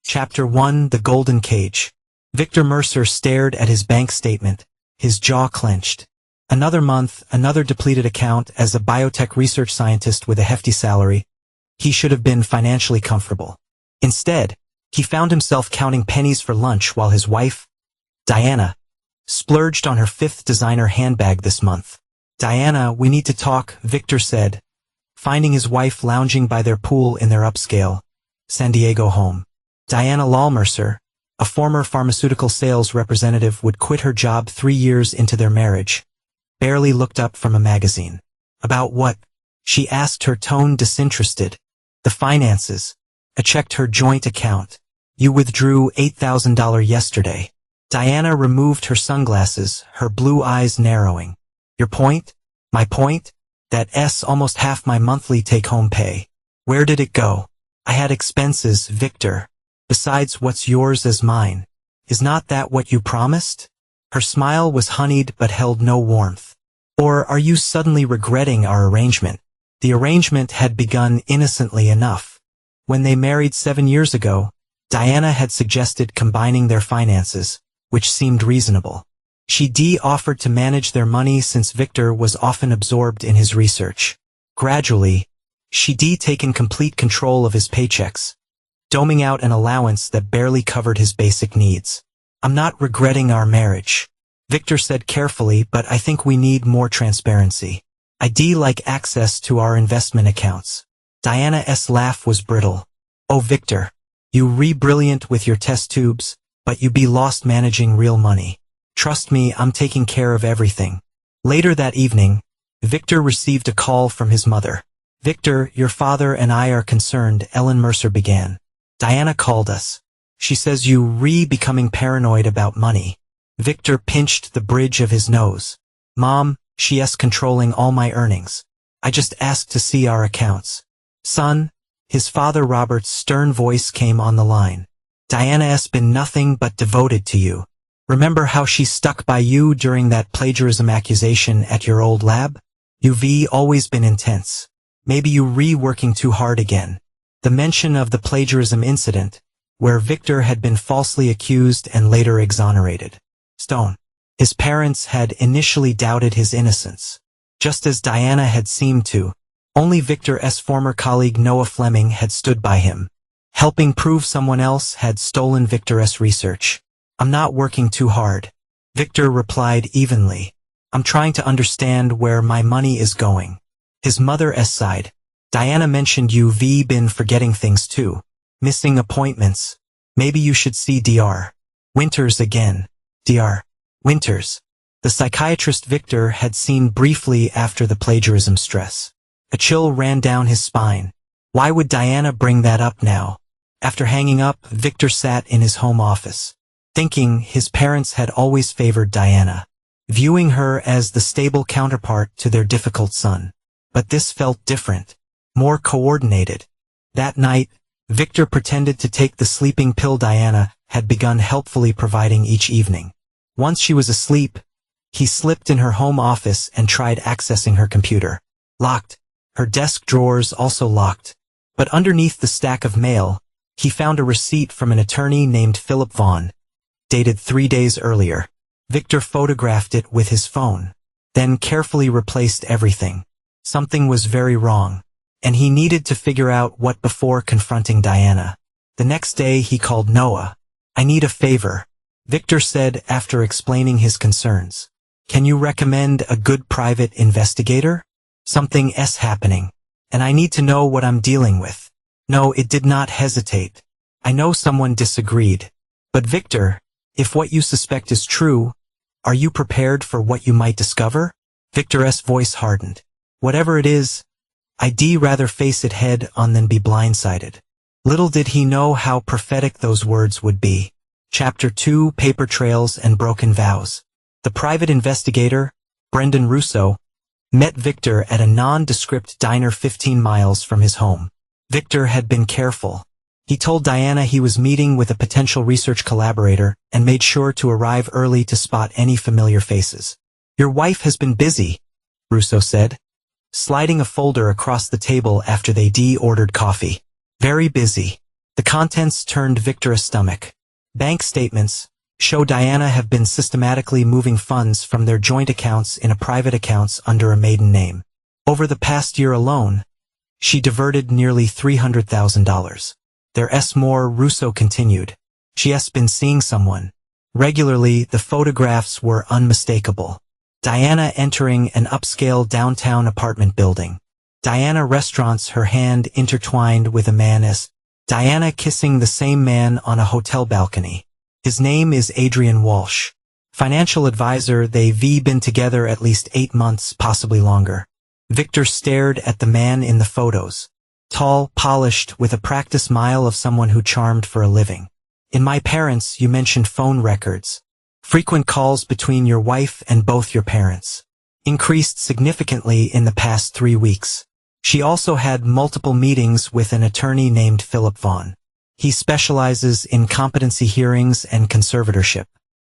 Chapter 1: The Golden Cage. Victor Mercer stared at his bank statement, his jaw clenched. Another month, another depleted account. As a biotech research scientist with a hefty salary, he should have been financially comfortable. Instead, he found himself counting pennies for lunch while his wife, Diana, splurged on her 5th designer handbag this month. "Diana, we need to talk," Victor said, finding his wife lounging by their pool in their upscale San Diego home. Diana Mercer, a former pharmaceutical sales representative, would quit her job 3 years into their marriage, barely looked up from a magazine. "About what?" she asked, her tone disinterested. "The finances. I checked her joint account. You withdrew $8,000 yesterday." Diana removed her sunglasses, her blue eyes narrowing. "Your point?" "My point? That's almost half my monthly take-home pay." "Where did it go?" "I had expenses, Victor. Besides, what's yours is mine. Is not that what you promised?" Her smile was honeyed but held no warmth. "Or are you suddenly regretting our arrangement?" The arrangement had begun innocently enough. When they married 7 years ago, Diana had suggested combining their finances, which seemed reasonable. She offered to manage their money since Victor was often absorbed in his research. Gradually, she taken complete control of his paychecks, doming out an allowance that barely covered his basic needs. "I'm not regretting our marriage," Victor said carefully, "but I think we need more transparency. I'd like access to our investment accounts." Diana's laugh was brittle. "Oh, Victor, you brilliant with your test tubes, but you be lost managing real money. Trust me, I'm taking care of everything." Later that evening, Victor received a call from his mother. "Victor, your father and I are concerned," Ellen Mercer began. "Diana called us. She says you becoming paranoid about money." Victor pinched the bridge of his nose. "Mom, she's controlling all my earnings. I just asked to see our accounts." "Son," his father Robert's stern voice came on the line. "Diana's been nothing but devoted to you. Remember how she stuck by you during that plagiarism accusation at your old lab? You've always been intense. Maybe you working too hard again." The mention of the plagiarism incident, where Victor had been falsely accused and later exonerated, stone. His parents had initially doubted his innocence, just as Diana had seemed to. Only Victor's former colleague Noah Fleming had stood by him, helping prove someone else had stolen Victor's research. "I'm not working too hard," Victor replied evenly. "I'm trying to understand where my money is going." His mother sighed. "Diana mentioned you've been forgetting things too. Missing appointments. Maybe you should see Dr. Winters again." Dr. Winters, the psychiatrist Victor had seen briefly after the plagiarism stress. A chill ran down his spine. Why would Diana bring that up now? After hanging up, Victor sat in his home office, thinking his parents had always favored Diana, viewing her as the stable counterpart to their difficult son. But this felt different, more coordinated. That night, Victor pretended to take the sleeping pill Diana had begun helpfully providing each evening. Once she was asleep, he slipped in her home office and tried accessing her computer. Locked. Her desk drawers also locked. But underneath the stack of mail, he found a receipt from an attorney named Philip Vaughn, dated 3 days earlier. Victor photographed it with his phone, then carefully replaced everything. Something was very wrong, and he needed to figure out what before confronting Diana. The next day he called Noah. "I need a favor," Victor said after explaining his concerns. "Can you recommend a good private investigator? Something's happening, and I need to know what I'm dealing with." No, it did not hesitate. "I know someone disagreed. But Victor, if what you suspect is true, are you prepared for what you might discover?" Victor's voice hardened. "Whatever it is, I'd rather face it head on than be blindsided." Little did he know how prophetic those words would be. Chapter 2: Paper Trails and Broken Vows. The private investigator, Brendan Russo, met Victor at a nondescript diner 15 miles from his home. Victor had been careful. He told Diana he was meeting with a potential research collaborator and made sure to arrive early to spot any familiar faces. "Your wife has been busy," Russo said, sliding a folder across the table after they ordered coffee. "Very busy. The contents turned Victor's stomach. Bank statements show Diana have been systematically moving funds from their joint accounts into private accounts under a maiden name. Over the past year alone, she diverted nearly $300,000. There's more, Russo continued. She has been seeing someone. Regularly, the photographs were unmistakable. Diana entering an upscale downtown apartment building. Diana restaurants, her hand intertwined with a man's. Diana kissing the same man on a hotel balcony. His name is Adrian Walsh. Financial advisor, they've been together at least 8 months, possibly longer. Victor stared at the man in the photos. Tall, polished, with a practiced smile of someone who charmed for a living. In my parents, you mentioned phone records. Frequent calls between your wife and both your parents. Increased significantly in the past 3 weeks. She also had multiple meetings with an attorney named Philip Vaughn. He specializes in competency hearings and conservatorship.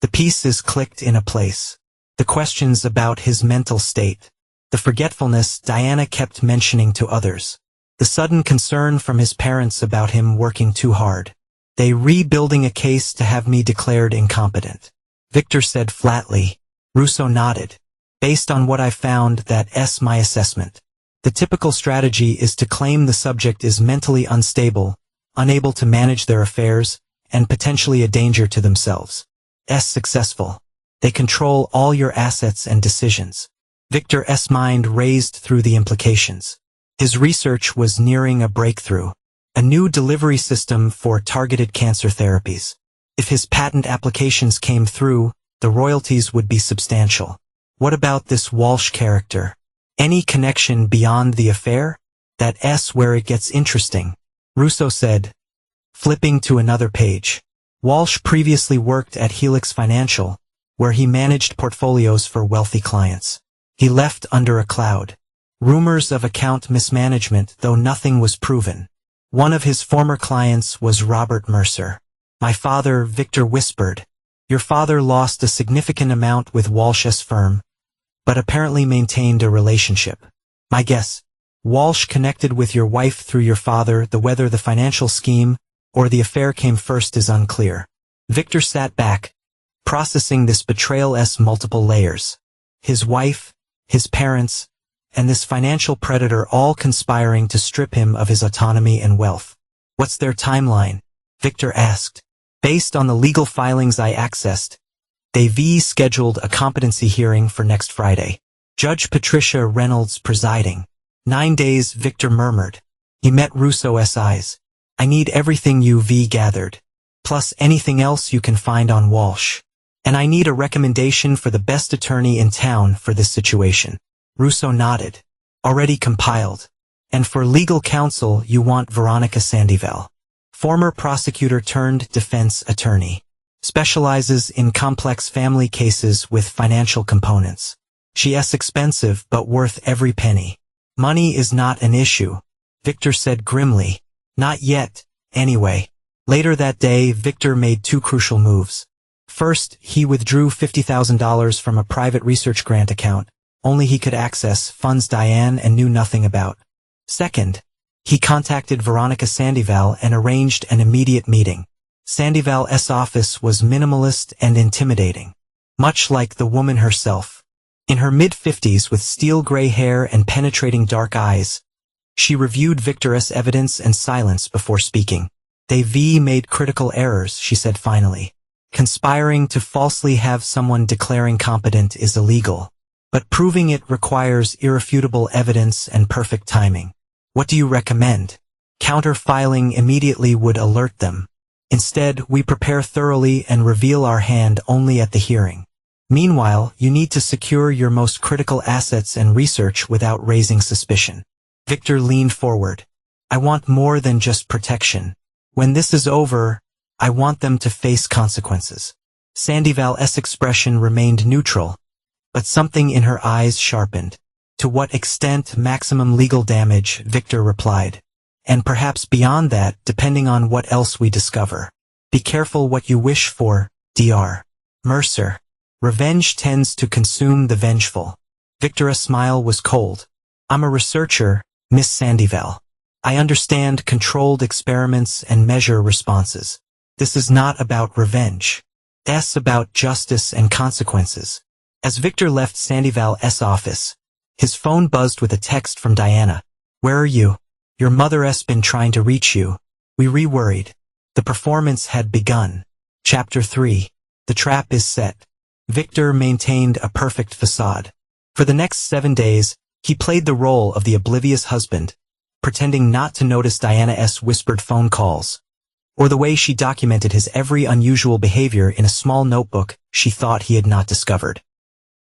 The pieces clicked in a place. The questions about his mental state. The forgetfulness Diana kept mentioning to others. The sudden concern from his parents about him working too hard. They rebuilding a case to have me declared incompetent. Victor said flatly. Russo nodded. Based on what I found, that's my assessment. The typical strategy is to claim the subject is mentally unstable, unable to manage their affairs, and potentially a danger to themselves. Successful. They control all your assets and decisions. Victor's mind raced through the implications. His research was nearing a breakthrough. A new delivery system for targeted cancer therapies. If his patent applications came through, the royalties would be substantial. What about this Walsh character? Any connection beyond the affair? That's where it gets interesting, Russo said, flipping to another page. Walsh previously worked at Helix Financial, where he managed portfolios for wealthy clients. He left under a cloud. Rumors of account mismanagement, though nothing was proven. One of his former clients was Robert Mercer. My father, Victor whispered. Your father lost a significant amount with Walsh's firm, but apparently maintained a relationship. My guess, Walsh connected with your wife through your father. Whether the financial scheme or the affair came first is unclear. Victor sat back, processing this betrayal's multiple layers. His wife, his parents, and this financial predator all conspiring to strip him of his autonomy and wealth. What's their timeline? Victor asked. Based on the legal filings I accessed, they've scheduled a competency hearing for next Friday. Judge Patricia Reynolds presiding. 9 days, Victor murmured. He met Russo's eyes. I need everything you've gathered, plus anything else you can find on Walsh. And I need a recommendation for the best attorney in town for this situation. Russo nodded. Already compiled. And for legal counsel you want Veronica Sandoval. Former prosecutor turned defense attorney. Specializes in complex family cases with financial components. She's expensive but worth every penny. Money is not an issue, Victor said grimly. Not yet, anyway. Later that day, Victor made 2 crucial moves. First, he withdrew $50,000 from a private research grant account, only he could access funds Diane and knew nothing about. Second, he contacted Veronica Sandoval and arranged an immediate meeting. Sandoval's office was minimalist and intimidating, much like the woman herself. In her mid-50s with steel gray hair and penetrating dark eyes, she reviewed Victor's evidence and silence before speaking. They've made critical errors, she said finally. Conspiring to falsely have someone declaring competent is illegal, but proving it requires irrefutable evidence and perfect timing. What do you recommend? Counter-filing immediately would alert them. Instead, we prepare thoroughly and reveal our hand only at the hearing. Meanwhile, you need to secure your most critical assets and research without raising suspicion. Victor leaned forward. I want more than just protection. When this is over, I want them to face consequences. Sandoval's expression remained neutral, but something in her eyes sharpened. To what extent maximum legal damage, Victor replied. And perhaps beyond that, depending on what else we discover. Be careful what you wish for, Dr. Mercer. Revenge tends to consume the vengeful. Victor's smile was cold. I'm a researcher, Miss Sandoval. I understand controlled experiments and measure responses. This is not about revenge. It's about justice and consequences. As Victor left Sandoval's office, his phone buzzed with a text from Diana. Where are you? Your mother's been trying to reach you. We worried. The performance had begun. Chapter 3. The trap is set. Victor maintained a perfect facade. For the next 7 days, he played the role of the oblivious husband, pretending not to notice Diana's whispered phone calls, or the way she documented his every unusual behavior in a small notebook she thought he had not discovered.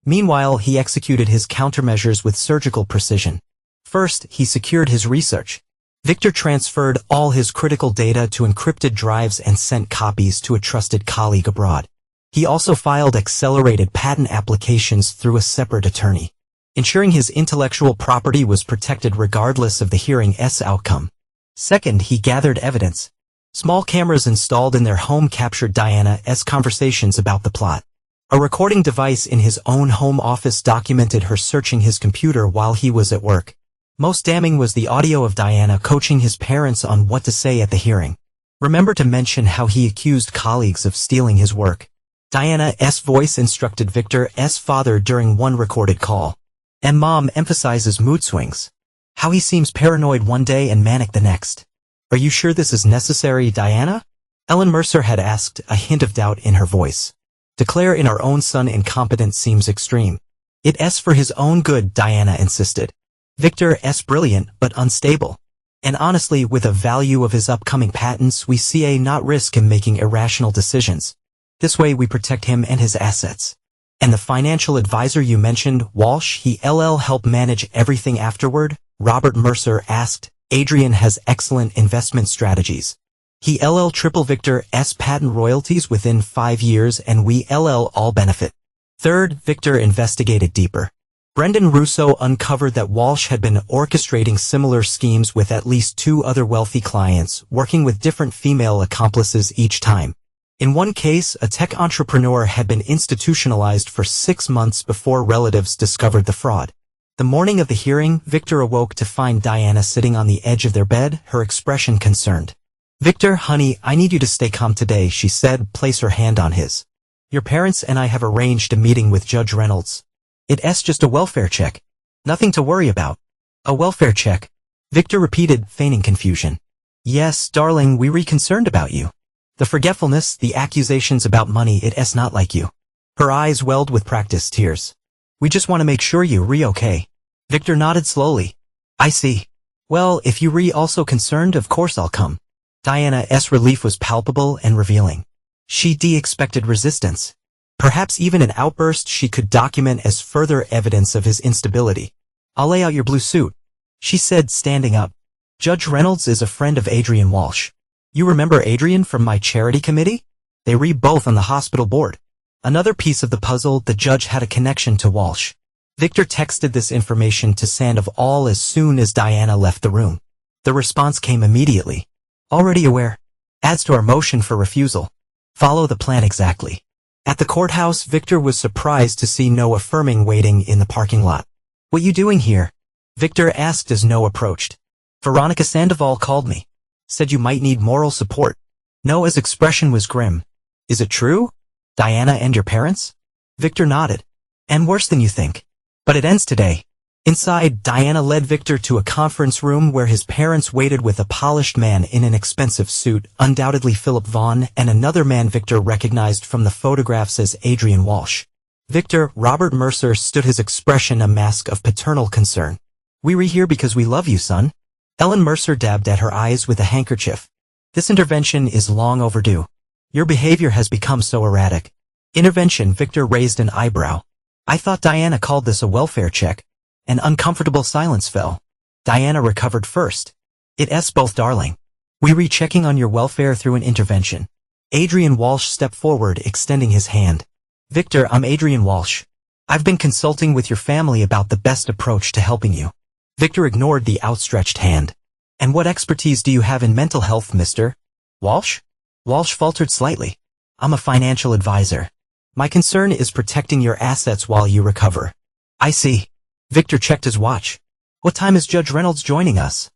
Meanwhile, he executed his countermeasures with surgical precision. First, he secured his research. Victor transferred all his critical data to encrypted drives and sent copies to a trusted colleague abroad. He also filed accelerated patent applications through a separate attorney, ensuring his intellectual property was protected regardless of the hearing's outcome. Second, he gathered evidence. Small cameras installed in their home captured Diana's conversations about the plot. A recording device in his own home office documented her searching his computer while he was at work. Most damning was the audio of Diana coaching his parents on what to say at the hearing. Remember to mention how he accused colleagues of stealing his work. Diana's voice instructed Victor's father during one recorded call. And Mom emphasizes mood swings. How he seems paranoid one day and manic the next. Are you sure this is necessary, Diana? Ellen Mercer had asked, a hint of doubt in her voice. Declaring our own son incompetent seems extreme. It's for his own good, Diana insisted. Victor's brilliant but unstable. And honestly, with the value of his upcoming patents, we see not risk him making irrational decisions. This way we protect him and his assets. And the financial advisor you mentioned, Walsh, he help manage everything afterward? Robert Mercer asked. Adrian has excellent investment strategies. He triple Victor's patent royalties within 5 years and we all benefit. Third, Victor investigated deeper. Brendan Russo uncovered that Walsh had been orchestrating similar schemes with at least 2 other wealthy clients, working with different female accomplices each time. In one case, a tech entrepreneur had been institutionalized for 6 months before relatives discovered the fraud. The morning of the hearing, Victor awoke to find Diana sitting on the edge of their bed, her expression concerned. Victor, honey, I need you to stay calm today, she said, place her hand on his. Your parents and I have arranged a meeting with Judge Reynolds. It's just a welfare check. Nothing to worry about. A welfare check. Victor repeated, feigning confusion. Yes, darling, we were concerned about you. The forgetfulness, the accusations about money, it's not like you. Her eyes welled with practiced tears. We just want to make sure you're okay. Victor nodded slowly. I see. Well, if you're also concerned, of course I'll come. Diana's relief was palpable and revealing. She expected resistance. Perhaps even an outburst she could document as further evidence of his instability. I'll lay out your blue suit, she said, standing up. Judge Reynolds is a friend of Adrian Walsh. You remember Adrian from my charity committee? They read both on the hospital board. Another piece of the puzzle, the judge had a connection to Walsh. Victor texted this information to Sandoval as soon as Diana left the room. The response came immediately. Already aware. Adds to our motion for refusal. Follow the plan exactly. At the courthouse, Victor was surprised to see Noah Firming waiting in the parking lot. What you doing here? Victor asked as Noah approached. Veronica Sandoval called me. Said you might need moral support. Noah's expression was grim. Is it true? Diana and your parents? Victor nodded. And worse than you think. But it ends today. Inside, Diana led Victor to a conference room where his parents waited with a polished man in an expensive suit, undoubtedly Philip Vaughn, and another man Victor recognized from the photographs as Adrian Walsh. Victor, Robert Mercer, stood his expression a mask of paternal concern. We're here because we love you, son. Ellen Mercer dabbed at her eyes with a handkerchief. This intervention is long overdue. Your behavior has become so erratic. Intervention, Victor raised an eyebrow. I thought Diana called this a welfare check. An uncomfortable silence fell. Diana recovered first. It's both, darling. We rechecking on your welfare through an intervention. Adrian Walsh stepped forward, extending his hand. Victor, I'm Adrian Walsh. I've been consulting with your family about the best approach to helping you. Victor ignored the outstretched hand. And what expertise do you have in mental health, Mr. Walsh? Walsh faltered slightly. I'm a financial advisor. My concern is protecting your assets while you recover. I see. Victor checked his watch. What time is Judge Reynolds joining us?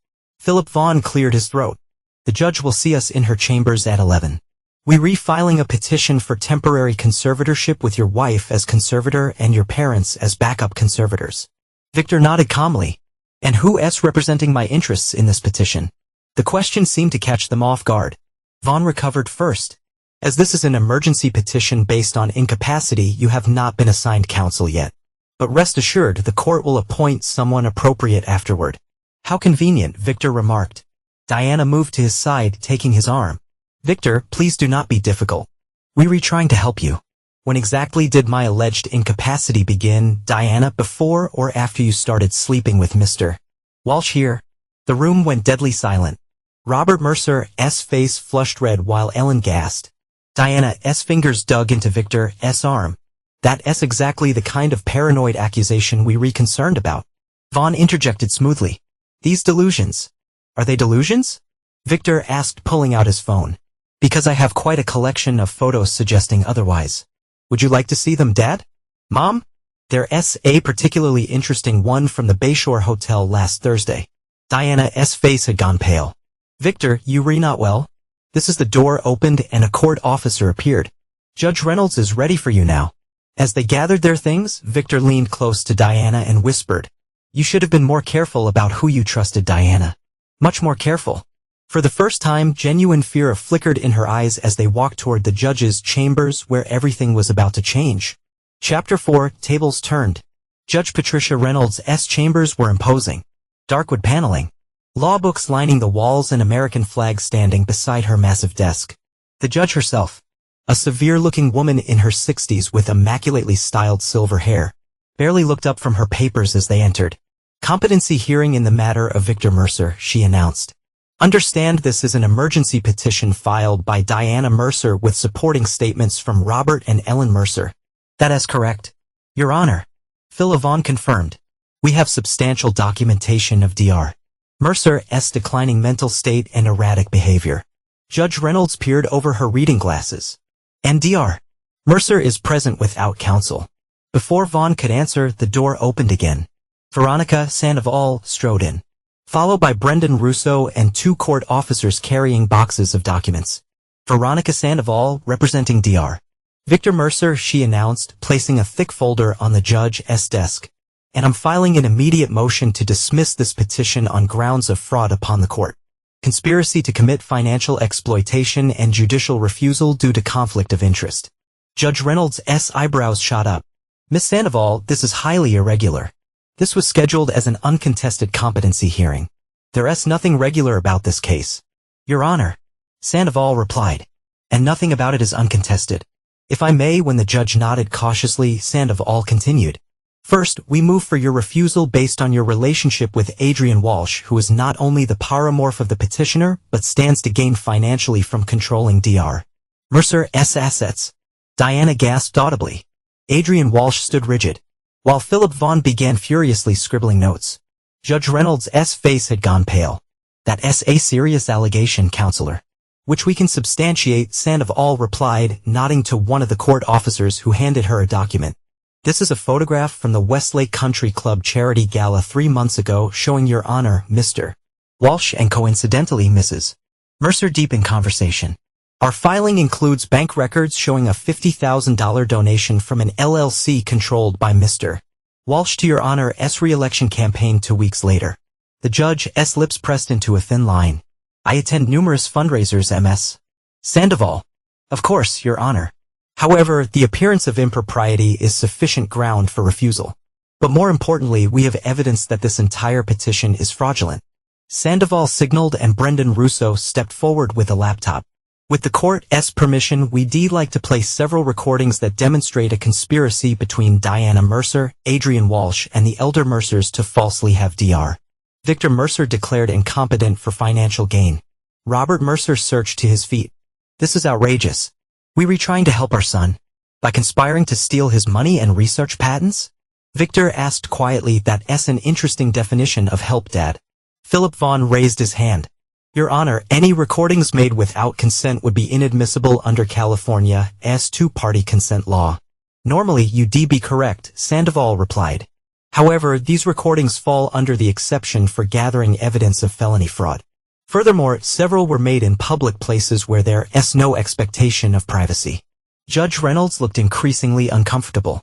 Philip Vaughn cleared his throat. The judge will see us in her chambers at 11. We refiling a petition for temporary conservatorship with your wife as conservator and your parents as backup conservators. Victor nodded calmly. And who is representing my interests in this petition? The question seemed to catch them off guard. Vaughn recovered first. As this is an emergency petition based on incapacity, you have not been assigned counsel yet. But rest assured, the court will appoint someone appropriate afterward. How convenient, Victor remarked. Diana moved to his side, taking his arm. Victor, please do not be difficult. We were trying to help you. When exactly did my alleged incapacity begin, Diana, before or after you started sleeping with Mr. Walsh here? The room went deadly silent. Robert Mercer's face flushed red while Ellen gasped. Diana's fingers dug into Victor's arm. That's exactly the kind of paranoid accusation we were concerned about. Vaughn interjected smoothly. These delusions. Are they delusions? Victor asked, pulling out his phone. Because I have quite a collection of photos suggesting otherwise. Would you like to see them, Dad? Mom? There's a particularly interesting one from the Bayshore Hotel last Thursday. Diana's face had gone pale. Victor, you re not well? This is the door opened and a court officer appeared. Judge Reynolds is ready for you now. As they gathered their things, Victor leaned close to Diana and whispered. You should have been more careful about who you trusted, Diana. Much more careful. For the first time, genuine fear flickered in her eyes as they walked toward the judge's chambers where everything was about to change. Chapter 4, Tables Turned. Judge Patricia Reynolds' chambers were imposing. Dark wood paneling. Law books lining the walls and American flags standing beside her massive desk. The judge herself. A severe-looking woman in her 60s with immaculately styled silver hair. Barely looked up from her papers as they entered. Competency hearing in the matter of Victor Mercer, she announced. Understand this is an emergency petition filed by Diana Mercer with supporting statements from Robert and Ellen Mercer. That is correct. Your Honor. Philip Vaughn confirmed. We have substantial documentation of Dr. Mercer's declining mental state and erratic behavior. Judge Reynolds peered over her reading glasses. And Dr. Mercer is present without counsel. Before Vaughn could answer, the door opened again. Veronica Sandoval strode in, followed by Brendan Russo and two court officers carrying boxes of documents. Veronica Sandoval, representing Dr. Victor Mercer, she announced, placing a thick folder on the judge's desk. And I'm filing an immediate motion to dismiss this petition on grounds of fraud upon the court. Conspiracy to commit financial exploitation and judicial refusal due to conflict of interest. Judge Reynolds' eyebrows shot up. Miss Sandoval, this is highly irregular. This was scheduled as an uncontested competency hearing. There is nothing regular about this case. Your Honor. Sandoval replied. And nothing about it is uncontested. If I may, when the judge nodded cautiously, Sandoval continued. First, we move for your refusal based on your relationship with Adrian Walsh, who is not only the paramorph of the petitioner, but stands to gain financially from controlling Dr. Mercer's assets. Diana gasped audibly. Adrian Walsh stood rigid, while Philip Vaughn began furiously scribbling notes. Judge Reynolds' face had gone pale. That's a serious allegation, Counselor. Which we can substantiate, Sandoval replied, nodding to one of the court officers who handed her a document. This is a photograph from the Westlake Country Club charity gala 3 months ago showing Your Honor, Mr. Walsh and coincidentally Mrs. Mercer deep in conversation. Our filing includes bank records showing a $50,000 donation from an LLC controlled by Mr. Walsh to Your Honor's re-election campaign 2 weeks later. The judge's lips pressed into a thin line. I attend numerous fundraisers, Ms. Sandoval. Of course, Your Honor. However, the appearance of impropriety is sufficient ground for refusal. But more importantly, we have evidence that this entire petition is fraudulent. Sandoval signaled and Brendan Russo stepped forward with a laptop. With the court's permission, we'd like to play several recordings that demonstrate a conspiracy between Diana Mercer, Adrian Walsh, and the elder Mercers to falsely have Dr. Victor Mercer declared incompetent for financial gain. Robert Mercer surged to his feet. This is outrageous. We were trying to help our son. By conspiring to steal his money and research patents? Victor asked quietly. That's an interesting definition of help, Dad. Philip Vaughn raised his hand. Your Honor, any recordings made without consent would be inadmissible under California's two-party consent law. Normally, you'd be correct, Sandoval replied. However, these recordings fall under the exception for gathering evidence of felony fraud. Furthermore, several were made in public places where there is no expectation of privacy. Judge Reynolds looked increasingly uncomfortable.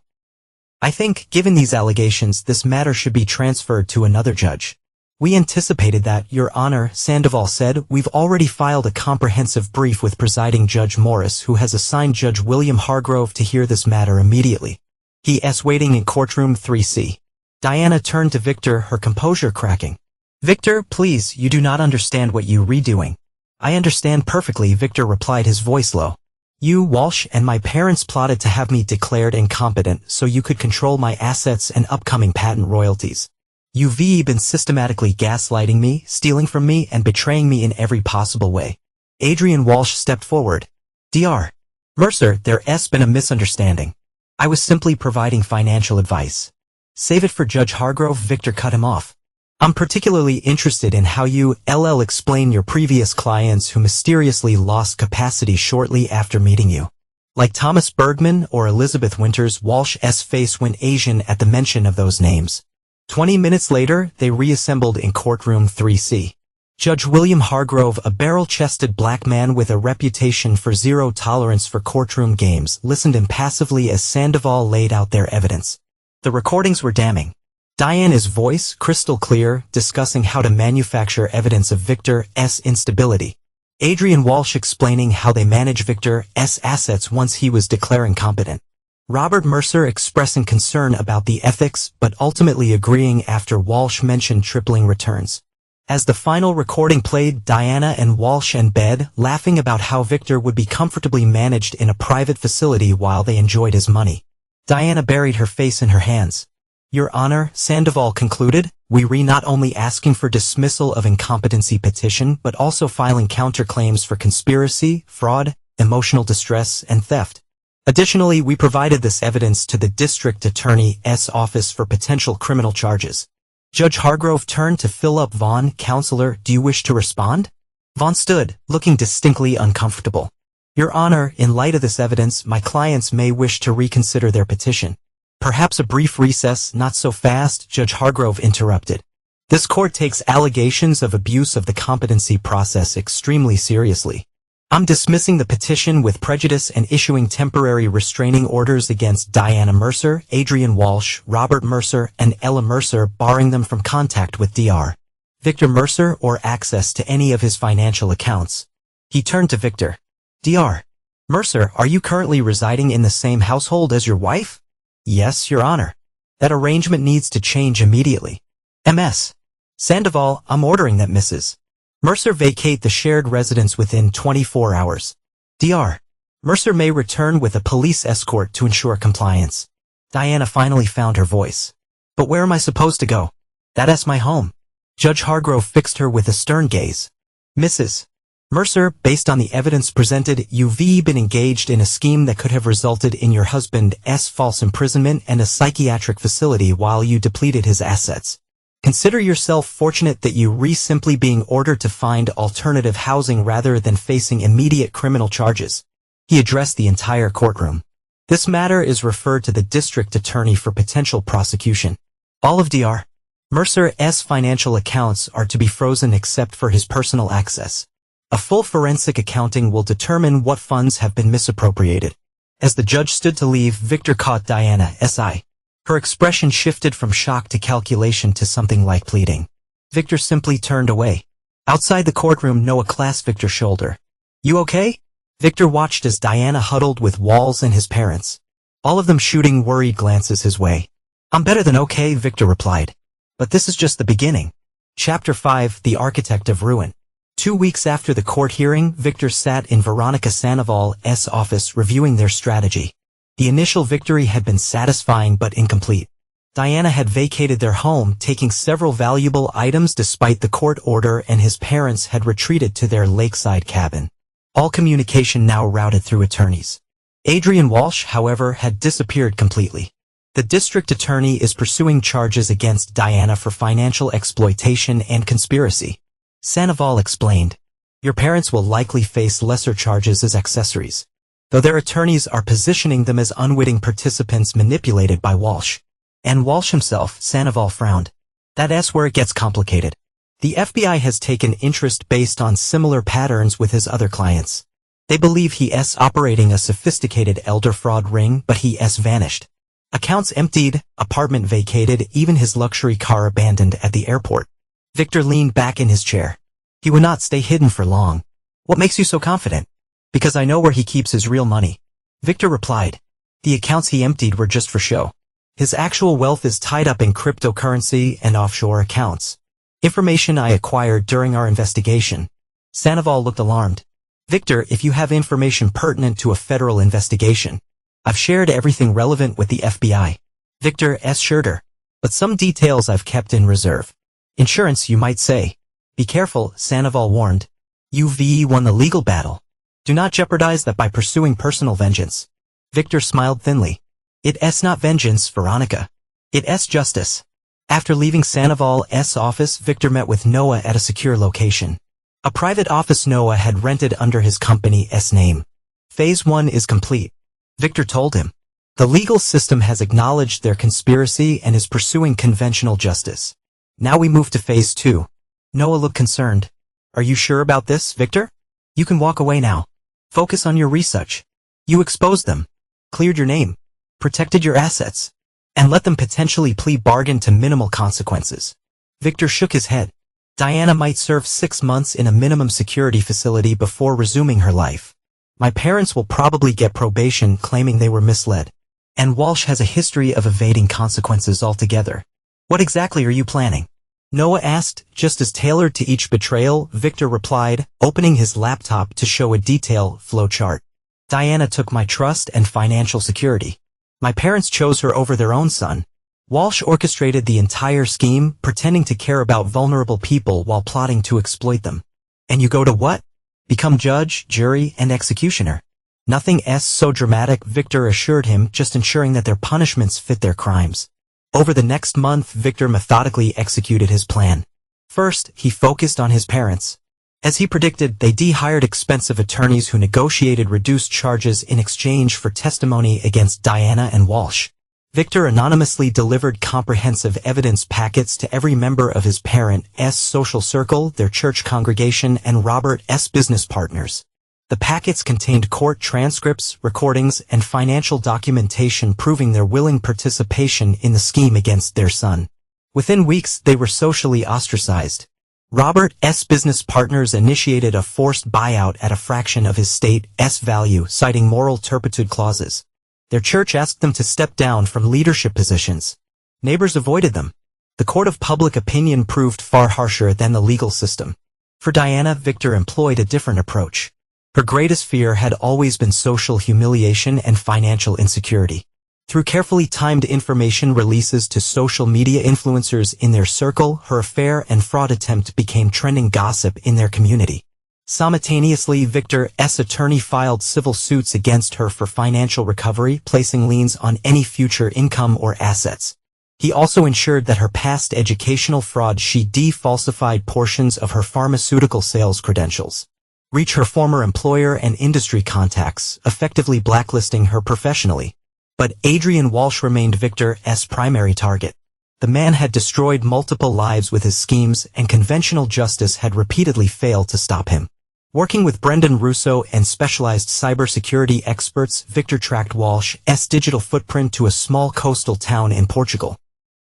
I think, given these allegations, this matter should be transferred to another judge. We anticipated that, Your Honor, Sandoval said. We've already filed a comprehensive brief with presiding Judge Morris, who has assigned Judge William Hargrove to hear this matter immediately. He is waiting in courtroom 3C. Diana turned to Victor, her composure cracking. Victor, please, you do not understand what you're redoing. I understand perfectly, Victor replied, his voice low. You, Walsh, and my parents plotted to have me declared incompetent so you could control my assets and upcoming patent royalties. You've been systematically gaslighting me, stealing from me, and betraying me in every possible way. Adrian Walsh stepped forward. Dr. Mercer, there's been a misunderstanding. I was simply providing financial advice. Save it for Judge Hargrove, Victor cut him off. I'm particularly interested in how you explain your previous clients who mysteriously lost capacity shortly after meeting you. Like Thomas Bergman or Elizabeth Winters, Walsh's face went Asian at the mention of those names. 20 minutes later, they reassembled in courtroom 3C. Judge William Hargrove, a barrel-chested black man with a reputation for zero tolerance for courtroom games, listened impassively as Sandoval laid out their evidence. The recordings were damning. Diana's voice, crystal clear, discussing how to manufacture evidence of Victor's instability. Adrian Walsh explaining how they manage Victor's assets once he was declaring competent. Robert Mercer expressing concern about the ethics but ultimately agreeing after Walsh mentioned tripling returns. As the final recording played, Diana and Walsh in bed, laughing about how Victor would be comfortably managed in a private facility while they enjoyed his money. Diana buried her face in her hands. Your Honor, Sandoval concluded, we're not only asking for dismissal of incompetency petition but also filing counterclaims for conspiracy, fraud, emotional distress, and theft. Additionally, we provided this evidence to the District Attorney's office for potential criminal charges. Judge Hargrove turned to Philip Vaughn. Counselor, do you wish to respond? Vaughn stood, looking distinctly uncomfortable. Your Honor, in light of this evidence, my clients may wish to reconsider their petition. Perhaps a brief recess, not so fast, Judge Hargrove interrupted. This court takes allegations of abuse of the competency process extremely seriously. I'm dismissing the petition with prejudice and issuing temporary restraining orders against Diana Mercer, Adrian Walsh, Robert Mercer, and Ella Mercer, barring them from contact with Dr. Victor Mercer or access to any of his financial accounts. He turned to Victor. Dr. Mercer, are you currently residing in the same household as your wife? Yes, Your Honor. That arrangement needs to change immediately. Ms. Sandoval, I'm ordering that Mrs. Mercer vacate the shared residence within 24 hours. Dr. Mercer may return with a police escort to ensure compliance. Diana finally found her voice. But where am I supposed to go? That's my home. Judge Hargrove fixed her with a stern gaze. Mrs. Mercer, based on the evidence presented, you've been engaged in a scheme that could have resulted in your husband's false imprisonment and a psychiatric facility while you depleted his assets. Consider yourself fortunate that you were simply being ordered to find alternative housing rather than facing immediate criminal charges. He addressed the entire courtroom. This matter is referred to the district attorney for potential prosecution. All of Dr. Mercer's financial accounts are to be frozen except for his personal access. A full forensic accounting will determine what funds have been misappropriated. As the judge stood to leave, Victor caught Diana's eye. Her expression shifted from shock to calculation to something like pleading. Victor simply turned away. Outside the courtroom, Noah clasped Victor's shoulder. You okay? Victor watched as Diana huddled with Walls and his parents, all of them shooting worried glances his way. I'm better than okay, Victor replied. But this is just the beginning. Chapter 5, The Architect of Ruin. 2 weeks after the court hearing, Victor sat in Veronica Sandoval's office reviewing their strategy. The initial victory had been satisfying but incomplete. Diana had vacated their home, taking several valuable items despite the court order, and his parents had retreated to their lakeside cabin. All communication now routed through attorneys. Adrian Walsh, however, had disappeared completely. The district attorney is pursuing charges against Diana for financial exploitation and conspiracy. Sandoval explained. Your parents will likely face lesser charges as accessories, though their attorneys are positioning them as unwitting participants manipulated by Walsh. And Walsh himself, Sandoval frowned. That's where it gets complicated. The FBI has taken interest based on similar patterns with his other clients. They believe he's operating a sophisticated elder fraud ring, but he's vanished. Accounts emptied, apartment vacated, even his luxury car abandoned at the airport. Victor leaned back in his chair. He would not stay hidden for long. What makes you so confident? Because I know where he keeps his real money. Victor replied. The accounts he emptied were just for show. His actual wealth is tied up in cryptocurrency and offshore accounts. Information I acquired during our investigation. Sandoval looked alarmed. Victor, if you have information pertinent to a federal investigation, I've shared everything relevant with the FBI. Victor assured her. But some details I've kept in reserve. Insurance, you might say. Be careful, Sandoval warned. You've won the legal battle. Do not jeopardize that by pursuing personal vengeance. Victor smiled thinly. It's not vengeance, Veronica. It's justice. After leaving Sandoval's office, Victor met with Noah at a secure location. A private office Noah had rented under his company's name. Phase 1 is complete. Victor told him. The legal system has acknowledged their conspiracy and is pursuing conventional justice. Now we move to Phase 2. Noah looked concerned. Are you sure about this, Victor? You can walk away now. Focus on your research. You exposed them. Cleared your name. Protected your assets. And let them potentially plea bargain to minimal consequences. Victor shook his head. Diana might serve 6 months in a minimum security facility before resuming her life. My parents will probably get probation claiming they were misled. And Walsh has a history of evading consequences altogether. What exactly are you planning? Noah asked, just as tailored to each betrayal. Victor replied, opening his laptop to show a detailed flowchart. Diana took my trust and financial security. My parents chose her over their own son. Walsh orchestrated the entire scheme, pretending to care about vulnerable people while plotting to exploit them. And you go to what? Become judge, jury, and executioner. Nothing so dramatic, Victor assured him, just ensuring that their punishments fit their crimes. Over the next month, Victor methodically executed his plan. First, he focused on his parents. As he predicted, they hired expensive attorneys who negotiated reduced charges in exchange for testimony against Diana and Walsh. Victor anonymously delivered comprehensive evidence packets to every member of his parents' social circle, their church congregation, and Robert's business partners. The packets contained court transcripts, recordings, and financial documentation proving their willing participation in the scheme against their son. Within weeks, they were socially ostracized. Robert's business partners initiated a forced buyout at a fraction of his state's value, citing moral turpitude clauses. Their church asked them to step down from leadership positions. Neighbors avoided them. The court of public opinion proved far harsher than the legal system. For Diana, Victor employed a different approach. Her greatest fear had always been social humiliation and financial insecurity. Through carefully timed information releases to social media influencers in their circle, her affair and fraud attempt became trending gossip in their community. Simultaneously, Victor's attorney filed civil suits against her for financial recovery, placing liens on any future income or assets. He also ensured that her past educational fraud falsified portions of her pharmaceutical sales credentials. Reach her former employer and industry contacts, effectively blacklisting her professionally. But Adrian Walsh remained Victor's primary target. The man had destroyed multiple lives with his schemes, and conventional justice had repeatedly failed to stop him. Working with Brendan Russo and specialized cybersecurity experts, Victor tracked Walsh's digital footprint to a small coastal town in Portugal.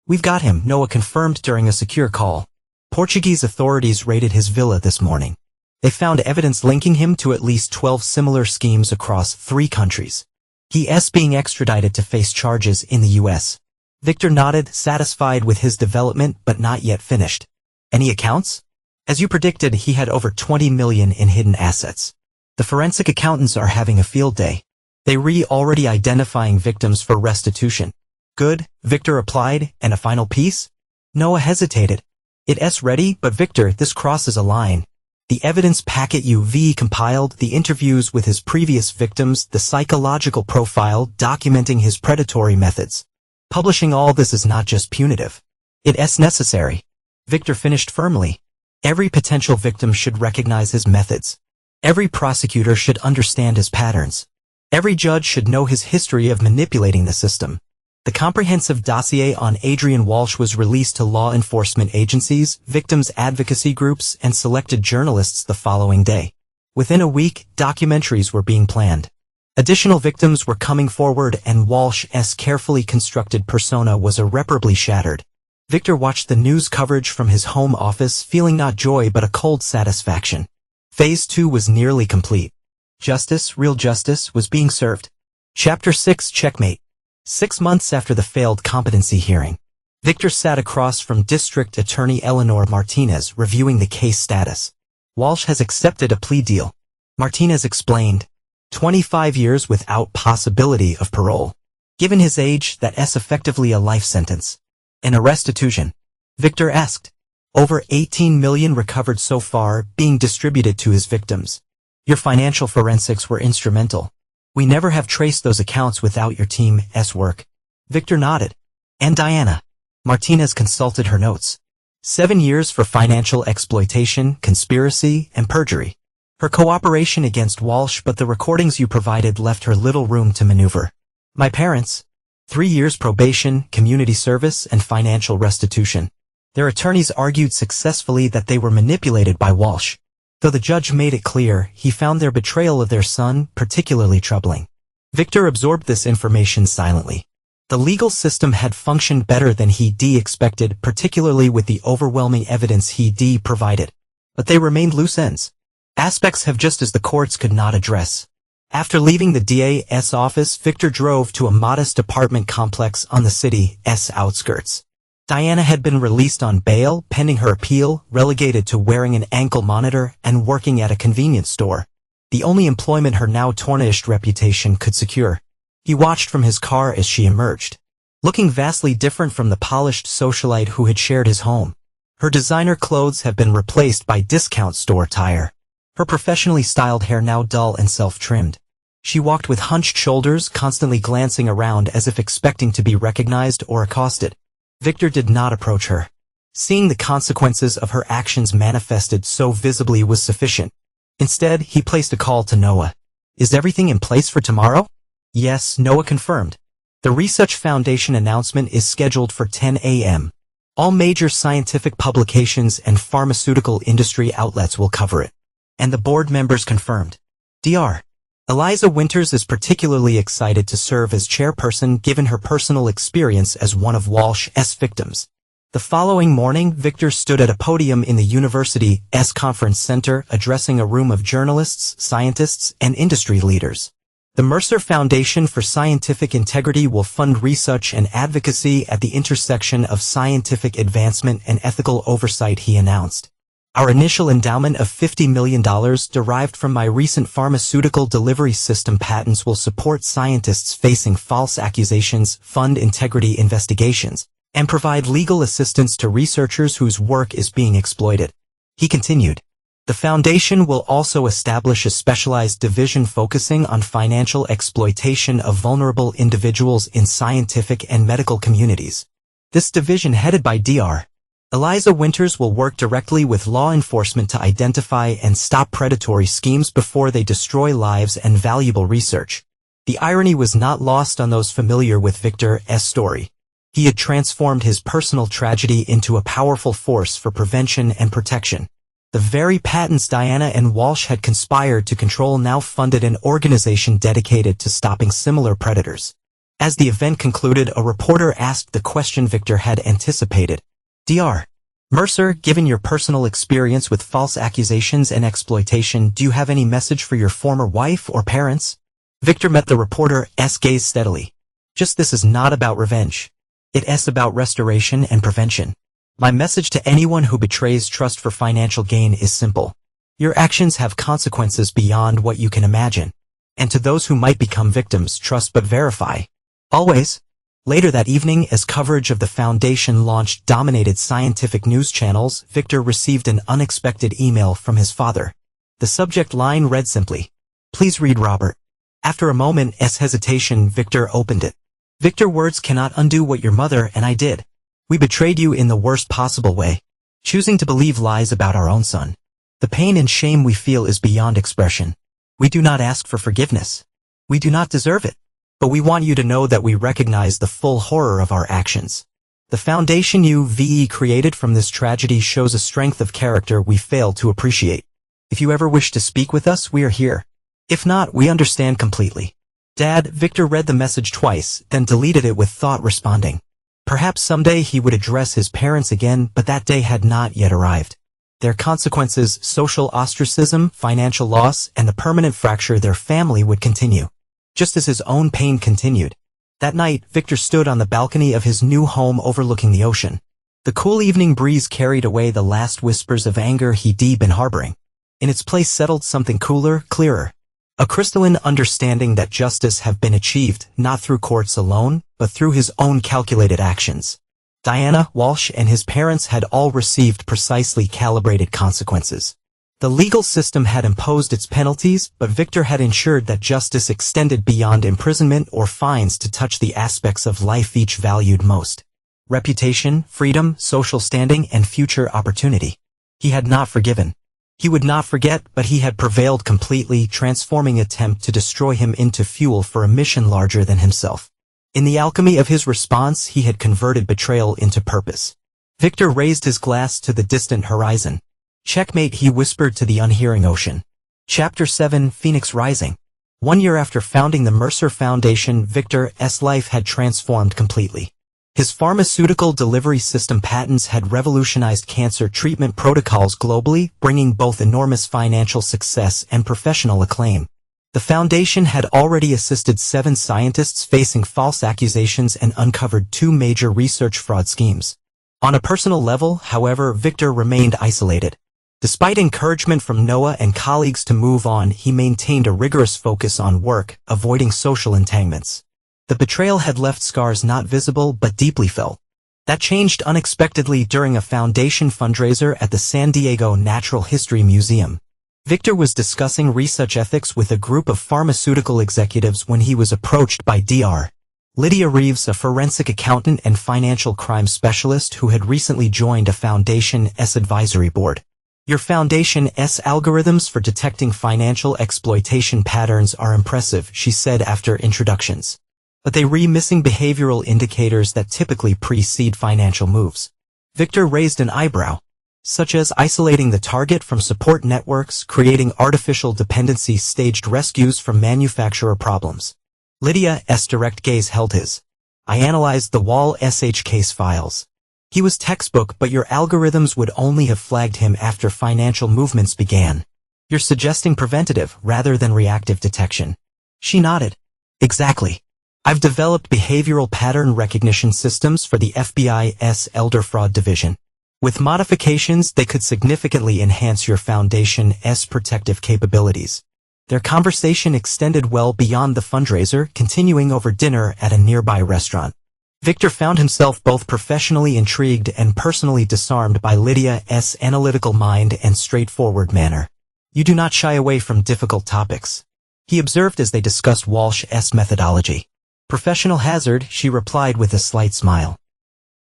We've got him, Noah confirmed during a secure call. Portuguese authorities raided his villa this morning. They found evidence linking him to at least 12 similar schemes across 3 countries. He's being extradited to face charges in the U.S. Victor nodded, satisfied with his development but not yet finished. Any accounts? As you predicted, he had over 20 million in hidden assets. The forensic accountants are having a field day. They already identifying victims for restitution. Good, Victor replied, and a final piece? Noah hesitated. It's ready, but Victor, this crosses a line. The evidence packet you've compiled, the interviews with his previous victims, the psychological profile documenting his predatory methods. Publishing all this is not just punitive. It's necessary. Victor finished firmly. Every potential victim should recognize his methods. Every prosecutor should understand his patterns. Every judge should know his history of manipulating the system. The comprehensive dossier on Adrian Walsh was released to law enforcement agencies, victims' advocacy groups, and selected journalists the following day. Within a week, documentaries were being planned. Additional victims were coming forward, and Walsh's carefully constructed persona was irreparably shattered. Victor watched the news coverage from his home office, feeling not joy but a cold satisfaction. Phase 2 was nearly complete. Justice, real justice, was being served. Chapter 6 Checkmate. 6 months after the failed competency hearing, Victor sat across from District Attorney Eleanor Martinez reviewing the case status. Walsh has accepted a plea deal, Martinez explained. 25 years without possibility of parole. Given his age, that's effectively a life sentence. And a restitution? Victor asked. Over 18 million recovered so far, being distributed to his victims. Your financial forensics were instrumental. We never have traced those accounts without your team's work. Victor nodded. And Diana? Martinez consulted her notes. 7 years for financial exploitation, conspiracy, and perjury. Her cooperation against Walsh, but the recordings you provided left her little room to maneuver. My parents? 3 years probation, community service, and financial restitution. Their attorneys argued successfully that they were manipulated by Walsh. Though the judge made it clear, he found their betrayal of their son particularly troubling. Victor absorbed this information silently. The legal system had functioned better than he expected, particularly with the overwhelming evidence he provided. But they remained loose ends. Aspects have just as the courts could not address. After leaving the DA's office, Victor drove to a modest apartment complex on the city's outskirts. Diana had been released on bail, pending her appeal, relegated to wearing an ankle monitor and working at a convenience store. The only employment her now tarnished reputation could secure. He watched from his car as she emerged. Looking vastly different from the polished socialite who had shared his home. Her designer clothes have been replaced by discount store attire. Her professionally styled hair now dull and self-trimmed. She walked with hunched shoulders, constantly glancing around as if expecting to be recognized or accosted. Victor did not approach her. Seeing the consequences of her actions manifested so visibly was sufficient. Instead, he placed a call to Noah. Is everything in place for tomorrow? Yes, Noah confirmed. The Research Foundation announcement is scheduled for 10 a.m. All major scientific publications and pharmaceutical industry outlets will cover it. And the board members confirmed. Dr. Eliza Winters is particularly excited to serve as chairperson given her personal experience as one of Walsh's victims. The following morning, Victor stood at a podium in the university's conference center addressing a room of journalists, scientists, and industry leaders. The Mercer Foundation for Scientific Integrity will fund research and advocacy at the intersection of scientific advancement and ethical oversight, he announced. Our initial endowment of $50 million derived from my recent pharmaceutical delivery system patents will support scientists facing false accusations, fund integrity investigations, and provide legal assistance to researchers whose work is being exploited. He continued. The foundation will also establish a specialized division focusing on financial exploitation of vulnerable individuals in scientific and medical communities. This division, headed by Dr. Eliza Winters, will work directly with law enforcement to identify and stop predatory schemes before they destroy lives and valuable research. The irony was not lost on those familiar with Victor's story. He had transformed his personal tragedy into a powerful force for prevention and protection. The very patents Diana and Walsh had conspired to control now funded an organization dedicated to stopping similar predators. As the event concluded, a reporter asked the question Victor had anticipated. Dr. Mercer, given your personal experience with false accusations and exploitation, do you have any message for your former wife or parents? Victor met the reporter's gaze steadily. Just, this is not about revenge. It's about restoration and prevention. My message to anyone who betrays trust for financial gain is simple. Your actions have consequences beyond what you can imagine. And to those who might become victims, trust but verify. Always. Later that evening, as coverage of the foundation launched dominated scientific news channels, Victor received an unexpected email from his father. The subject line read simply, "Please read Robert." After a moment's hesitation, Victor opened it. Victor, words cannot undo what your mother and I did. We betrayed you in the worst possible way, choosing to believe lies about our own son. The pain and shame we feel is beyond expression. We do not ask for forgiveness. We do not deserve it. but we want you to know that we recognize the full horror of our actions. The foundation you created from this tragedy shows a strength of character we fail to appreciate. If you ever wish to speak with us, we are here. If not, we understand completely. Dad, Victor read the message twice, then deleted it with thought responding. Perhaps someday he would address his parents again, but that day had not yet arrived. Their consequences, social ostracism, financial loss, and the permanent fracture their family would continue. Just as his own pain continued. That night, Victor stood on the balcony of his new home overlooking the ocean. The cool evening breeze carried away the last whispers of anger he'd been harboring. In its place settled something cooler, clearer. A crystalline understanding that justice had been achieved, not through courts alone, but through his own calculated actions. Diana, Walsh, and his parents had all received precisely calibrated consequences. The legal system had imposed its penalties, but Victor had ensured that justice extended beyond imprisonment or fines to touch the aspects of life each valued most. Reputation, freedom, social standing, and future opportunity. He had not forgiven. He would not forget, but he had prevailed completely, transforming attempt to destroy him into fuel for a mission larger than himself. In the alchemy of his response, he had converted betrayal into purpose. Victor raised his glass to the distant horizon. Checkmate, he whispered to the unhearing ocean. Chapter 7, Phoenix Rising. 1 year after founding the Mercer Foundation, Victor's life had transformed completely. His pharmaceutical delivery system patents had revolutionized cancer treatment protocols globally, bringing both enormous financial success and professional acclaim. The foundation had already assisted 7 scientists facing false accusations and uncovered 2 major research fraud schemes. On a personal level, however, Victor remained isolated. Despite encouragement from Noah and colleagues to move on, he maintained a rigorous focus on work, avoiding social entanglements. The betrayal had left scars not visible but deeply felt. That changed unexpectedly during a foundation fundraiser at the San Diego Natural History Museum. Victor was discussing research ethics with a group of pharmaceutical executives when he was approached by Dr. Lydia Reeves, a forensic accountant and financial crime specialist who had recently joined a foundation's advisory board. Your foundation's algorithms for detecting financial exploitation patterns are impressive, she said after introductions. But they were missing behavioral indicators that typically precede financial moves. Victor raised an eyebrow. Such as isolating the target from support networks, creating artificial dependency, staged rescues from manufacturer problems. Lydia's direct gaze held his. I analyzed the Wall-sh case files. He was textbook, but your algorithms would only have flagged him after financial movements began. You're suggesting preventative rather than reactive detection. She nodded. Exactly. I've developed behavioral pattern recognition systems for the FBI's Elder Fraud Division. With modifications, they could significantly enhance your foundation's protective capabilities. Their conversation extended well beyond the fundraiser, continuing over dinner at a nearby restaurant. Victor found himself both professionally intrigued and personally disarmed by Lydia's analytical mind and straightforward manner. You do not shy away from difficult topics, he observed as they discussed Walsh's methodology. Professional hazard, she replied with a slight smile.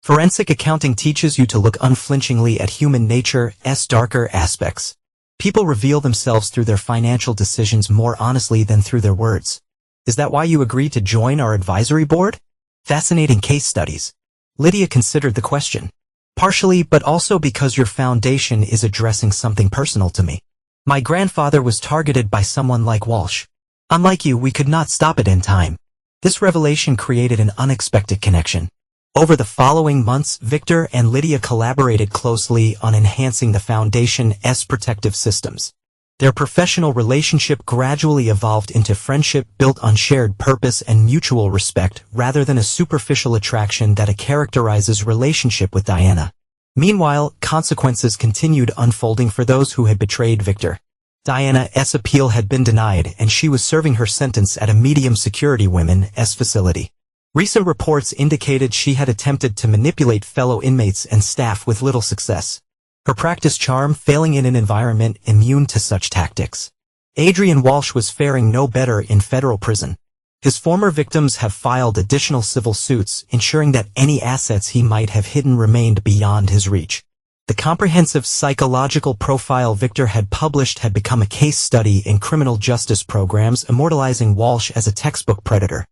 Forensic accounting teaches you to look unflinchingly at human nature's darker aspects. People reveal themselves through their financial decisions more honestly than through their words. Is that why you agreed to join our advisory board? Fascinating case studies. Lydia considered the question. Partially, but also because your foundation is addressing something personal to me. My grandfather was targeted by someone like Walsh. Unlike you, we could not stop it in time. This revelation created an unexpected connection. Over the following months, Victor and Lydia collaborated closely on enhancing the foundation's protective systems. Their professional relationship gradually evolved into friendship built on shared purpose and mutual respect rather than a superficial attraction that characterizes relationship with Diana. Meanwhile, consequences continued unfolding for those who had betrayed Victor. Diana's appeal had been denied and she was serving her sentence at a medium-security women's facility. Recent reports indicated she had attempted to manipulate fellow inmates and staff with little success. Her practice charm failing in an environment immune to such tactics. Adrian Walsh was faring no better in federal prison. His former victims have filed additional civil suits, ensuring that any assets he might have hidden remained beyond his reach. The comprehensive psychological profile Victor had published had become a case study in criminal justice programs, immortalizing Walsh as a textbook predator.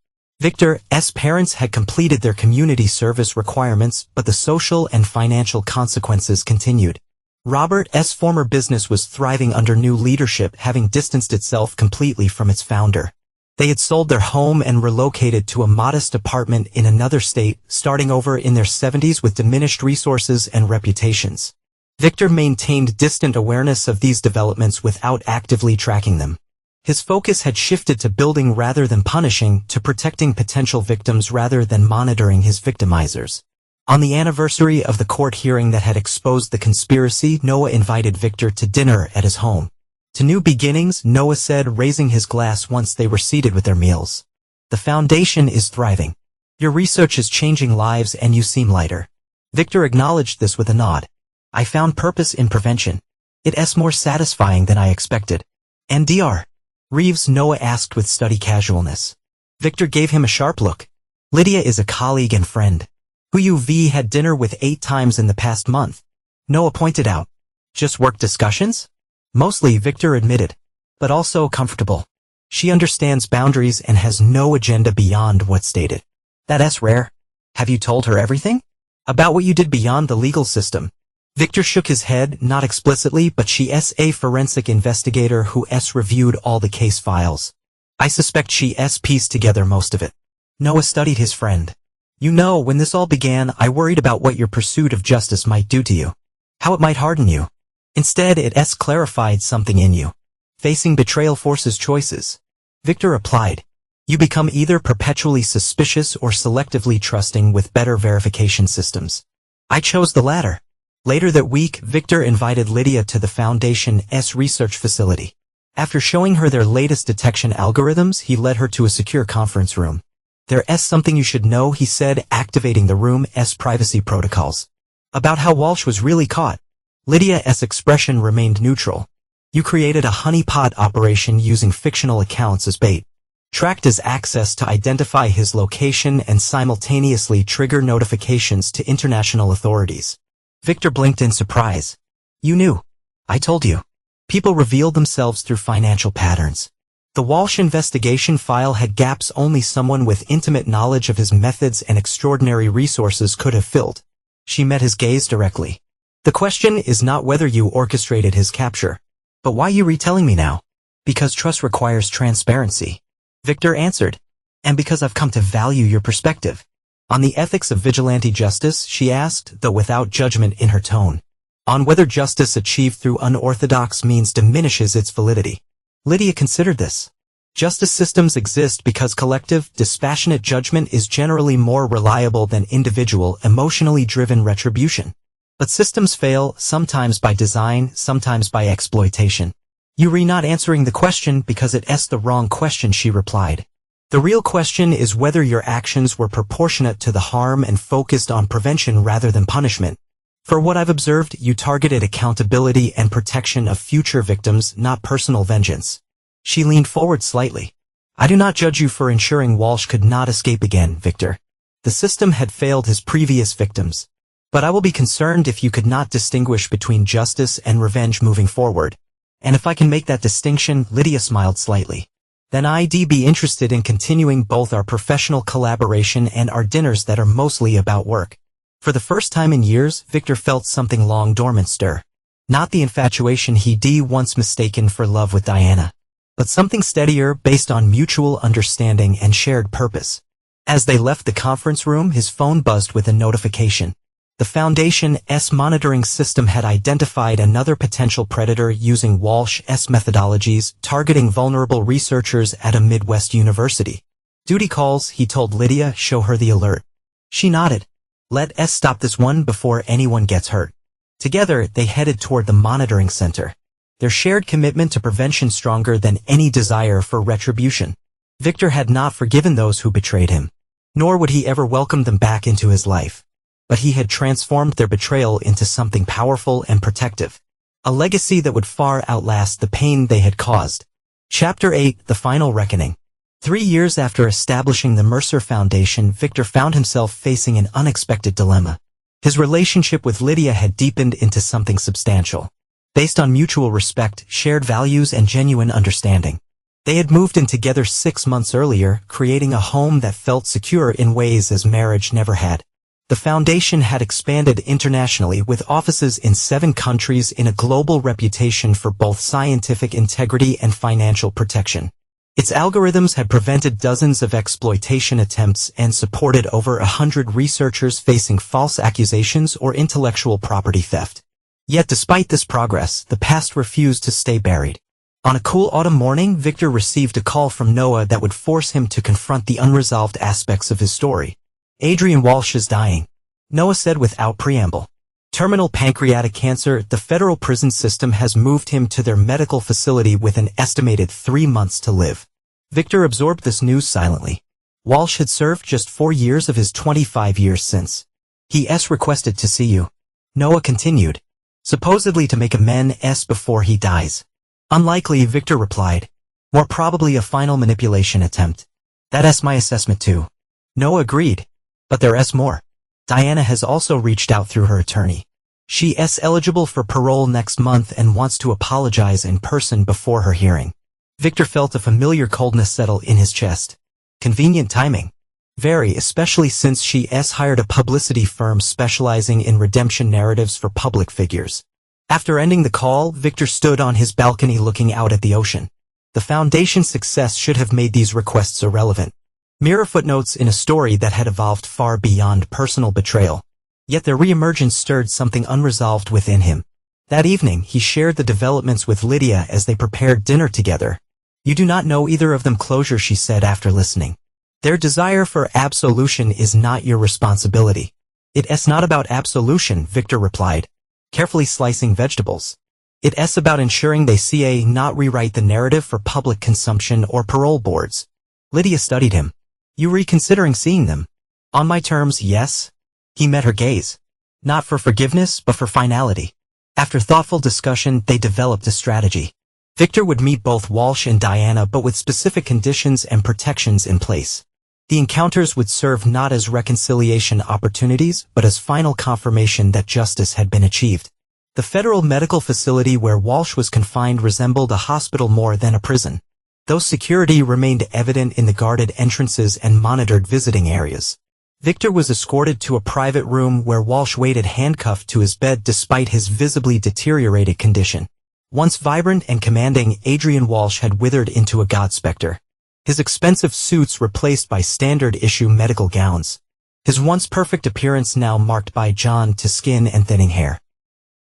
Victor's parents had completed their community service requirements, but the social and financial consequences continued. Robert's former business was thriving under new leadership, having distanced itself completely from its founder. They had sold their home and relocated to a modest apartment in another state, starting over in their 70s with diminished resources and reputations. Victor maintained distant awareness of these developments without actively tracking them. His focus had shifted to building rather than punishing, to protecting potential victims rather than monitoring his victimizers. On the anniversary of the court hearing that had exposed the conspiracy, Noah invited Victor to dinner at his home. "To new beginnings," Noah said, raising his glass once they were seated with their meals. "The foundation is thriving. Your research is changing lives and you seem lighter." Victor acknowledged this with a nod. "I found purpose in prevention. It's more satisfying than I expected." "And Dr. Reeves?" Noah asked with study casualness. Victor gave him a sharp look. "Lydia is a colleague and friend, who you've had dinner with 8 times in the past month," Noah pointed out. "Just work discussions?" "Mostly," Victor admitted, "but also comfortable. She understands boundaries and has no agenda beyond what's stated." "That's rare. Have you told her everything? About what you did beyond the legal system?" Victor shook his head, not explicitly, but she's a forensic investigator who's reviewed all the case files. "I suspect she's pieced together most of it." Noah studied his friend. "You know, when this all began, I worried about what your pursuit of justice might do to you. How it might harden you. Instead, it's clarified something in you. Facing betrayal forces choices." Victor replied. "You become either perpetually suspicious or selectively trusting with better verification systems. I chose the latter." Later that week, Victor invited Lydia to the Foundation's research facility. After showing her their latest detection algorithms, he led her to a secure conference room. "There's something you should know," he said, activating the room's privacy protocols. "About how Walsh was really caught." Lydia's expression remained neutral. "You created a honeypot operation using fictional accounts as bait. Tracked his access to identify his location and simultaneously trigger notifications to international authorities." Victor blinked in surprise. "You knew. I told you. People revealed themselves through financial patterns. The Walsh investigation file had gaps only someone with intimate knowledge of his methods and extraordinary resources could have filled." She met his gaze directly. "The question is not whether you orchestrated his capture, but why you retelling me now?" "Because trust requires transparency," Victor answered. "And because I've come to value your perspective." "On the ethics of vigilante justice?" she asked, though without judgment in her tone. "On whether justice achieved through unorthodox means diminishes its validity." Lydia considered this. Justice systems exist because collective, dispassionate judgment is generally more reliable than individual, emotionally driven retribution. But systems fail, sometimes by design, sometimes by exploitation. "You're not answering the question because it's the wrong question," she replied. "The real question is whether your actions were proportionate to the harm and focused on prevention rather than punishment. For what I've observed, you targeted accountability and protection of future victims, not personal vengeance." She leaned forward slightly. "I do not judge you for ensuring Walsh could not escape again, Victor. The system had failed his previous victims. But I will be concerned if you could not distinguish between justice and revenge moving forward. And if I can make that distinction," Lydia smiled slightly, "then I'd be interested in continuing both our professional collaboration and our dinners that are mostly about work." For the first time in years, Victor felt something long dormant stir. Not the infatuation he'd once mistaken for love with Diana, but something steadier based on mutual understanding and shared purpose. As they left the conference room, his phone buzzed with a notification. The Foundation's monitoring system had identified another potential predator using Walsh's methodologies, targeting vulnerable researchers at a Midwest university. "Duty calls," he told Lydia, "show her the alert." She nodded. "Let's stop this one before anyone gets hurt." Together, they headed toward the monitoring center, their shared commitment to prevention stronger than any desire for retribution. Victor had not forgiven those who betrayed him, nor would he ever welcome them back into his life. But he had transformed their betrayal into something powerful and protective, a legacy that would far outlast the pain they had caused. Chapter 8: The Final Reckoning. 3 years after establishing the Mercer Foundation, Victor found himself facing an unexpected dilemma. His relationship with Lydia had deepened into something substantial, based on mutual respect, shared values, and genuine understanding. They had moved in together 6 months earlier, creating a home that felt secure in ways as marriage never had. The foundation had expanded internationally with offices in 7 countries in a global reputation for both scientific integrity and financial protection. Its algorithms had prevented dozens of exploitation attempts and supported over 100 researchers facing false accusations or intellectual property theft. Yet despite this progress, the past refused to stay buried. On a cool autumn morning, Victor received a call from Noah that would force him to confront the unresolved aspects of his story. Adrian Walsh is dying, Noah said without preamble. Terminal pancreatic cancer. The federal prison system has moved him to their medical facility with an estimated 3 months to live. Victor absorbed this news silently. Walsh had served just 4 years of his 25 years since. He requested to see you, Noah continued, supposedly to make amends before he dies. Unlikely, Victor replied. More probably a final manipulation attempt. That's my assessment too. Noah agreed. But there's more. Diana has also reached out through her attorney. She's eligible for parole next month and wants to apologize in person before her hearing. Victor felt a familiar coldness settle in his chest. Convenient timing. Very, especially since she's hired a publicity firm specializing in redemption narratives for public figures. After ending the call, Victor stood on his balcony looking out at the ocean. The foundation's success should have made these requests irrelevant. Mere footnotes in a story that had evolved far beyond personal betrayal. Yet their reemergence stirred something unresolved within him. That evening, he shared the developments with Lydia as they prepared dinner together. You do not know either of them closure, she said after listening. Their desire for absolution is not your responsibility. It's not about absolution, Victor replied, carefully slicing vegetables. It's about ensuring they not rewrite the narrative for public consumption or parole boards. Lydia studied him. You reconsidering seeing them? On my terms, yes. He met her gaze. Not for forgiveness, but for finality. After thoughtful discussion, they developed a strategy. Victor would meet both Walsh and Diana, but with specific conditions and protections in place. The encounters would serve not as reconciliation opportunities, but as final confirmation that justice had been achieved. The federal medical facility where Walsh was confined resembled a hospital more than a prison. Though security remained evident in the guarded entrances and monitored visiting areas. Victor was escorted to a private room where Walsh waited handcuffed to his bed despite his visibly deteriorated condition. Once vibrant and commanding, Adrian Walsh had withered into a god specter. His expensive suits replaced by standard-issue medical gowns. His once perfect appearance now marked by jaunted skin and thinning hair.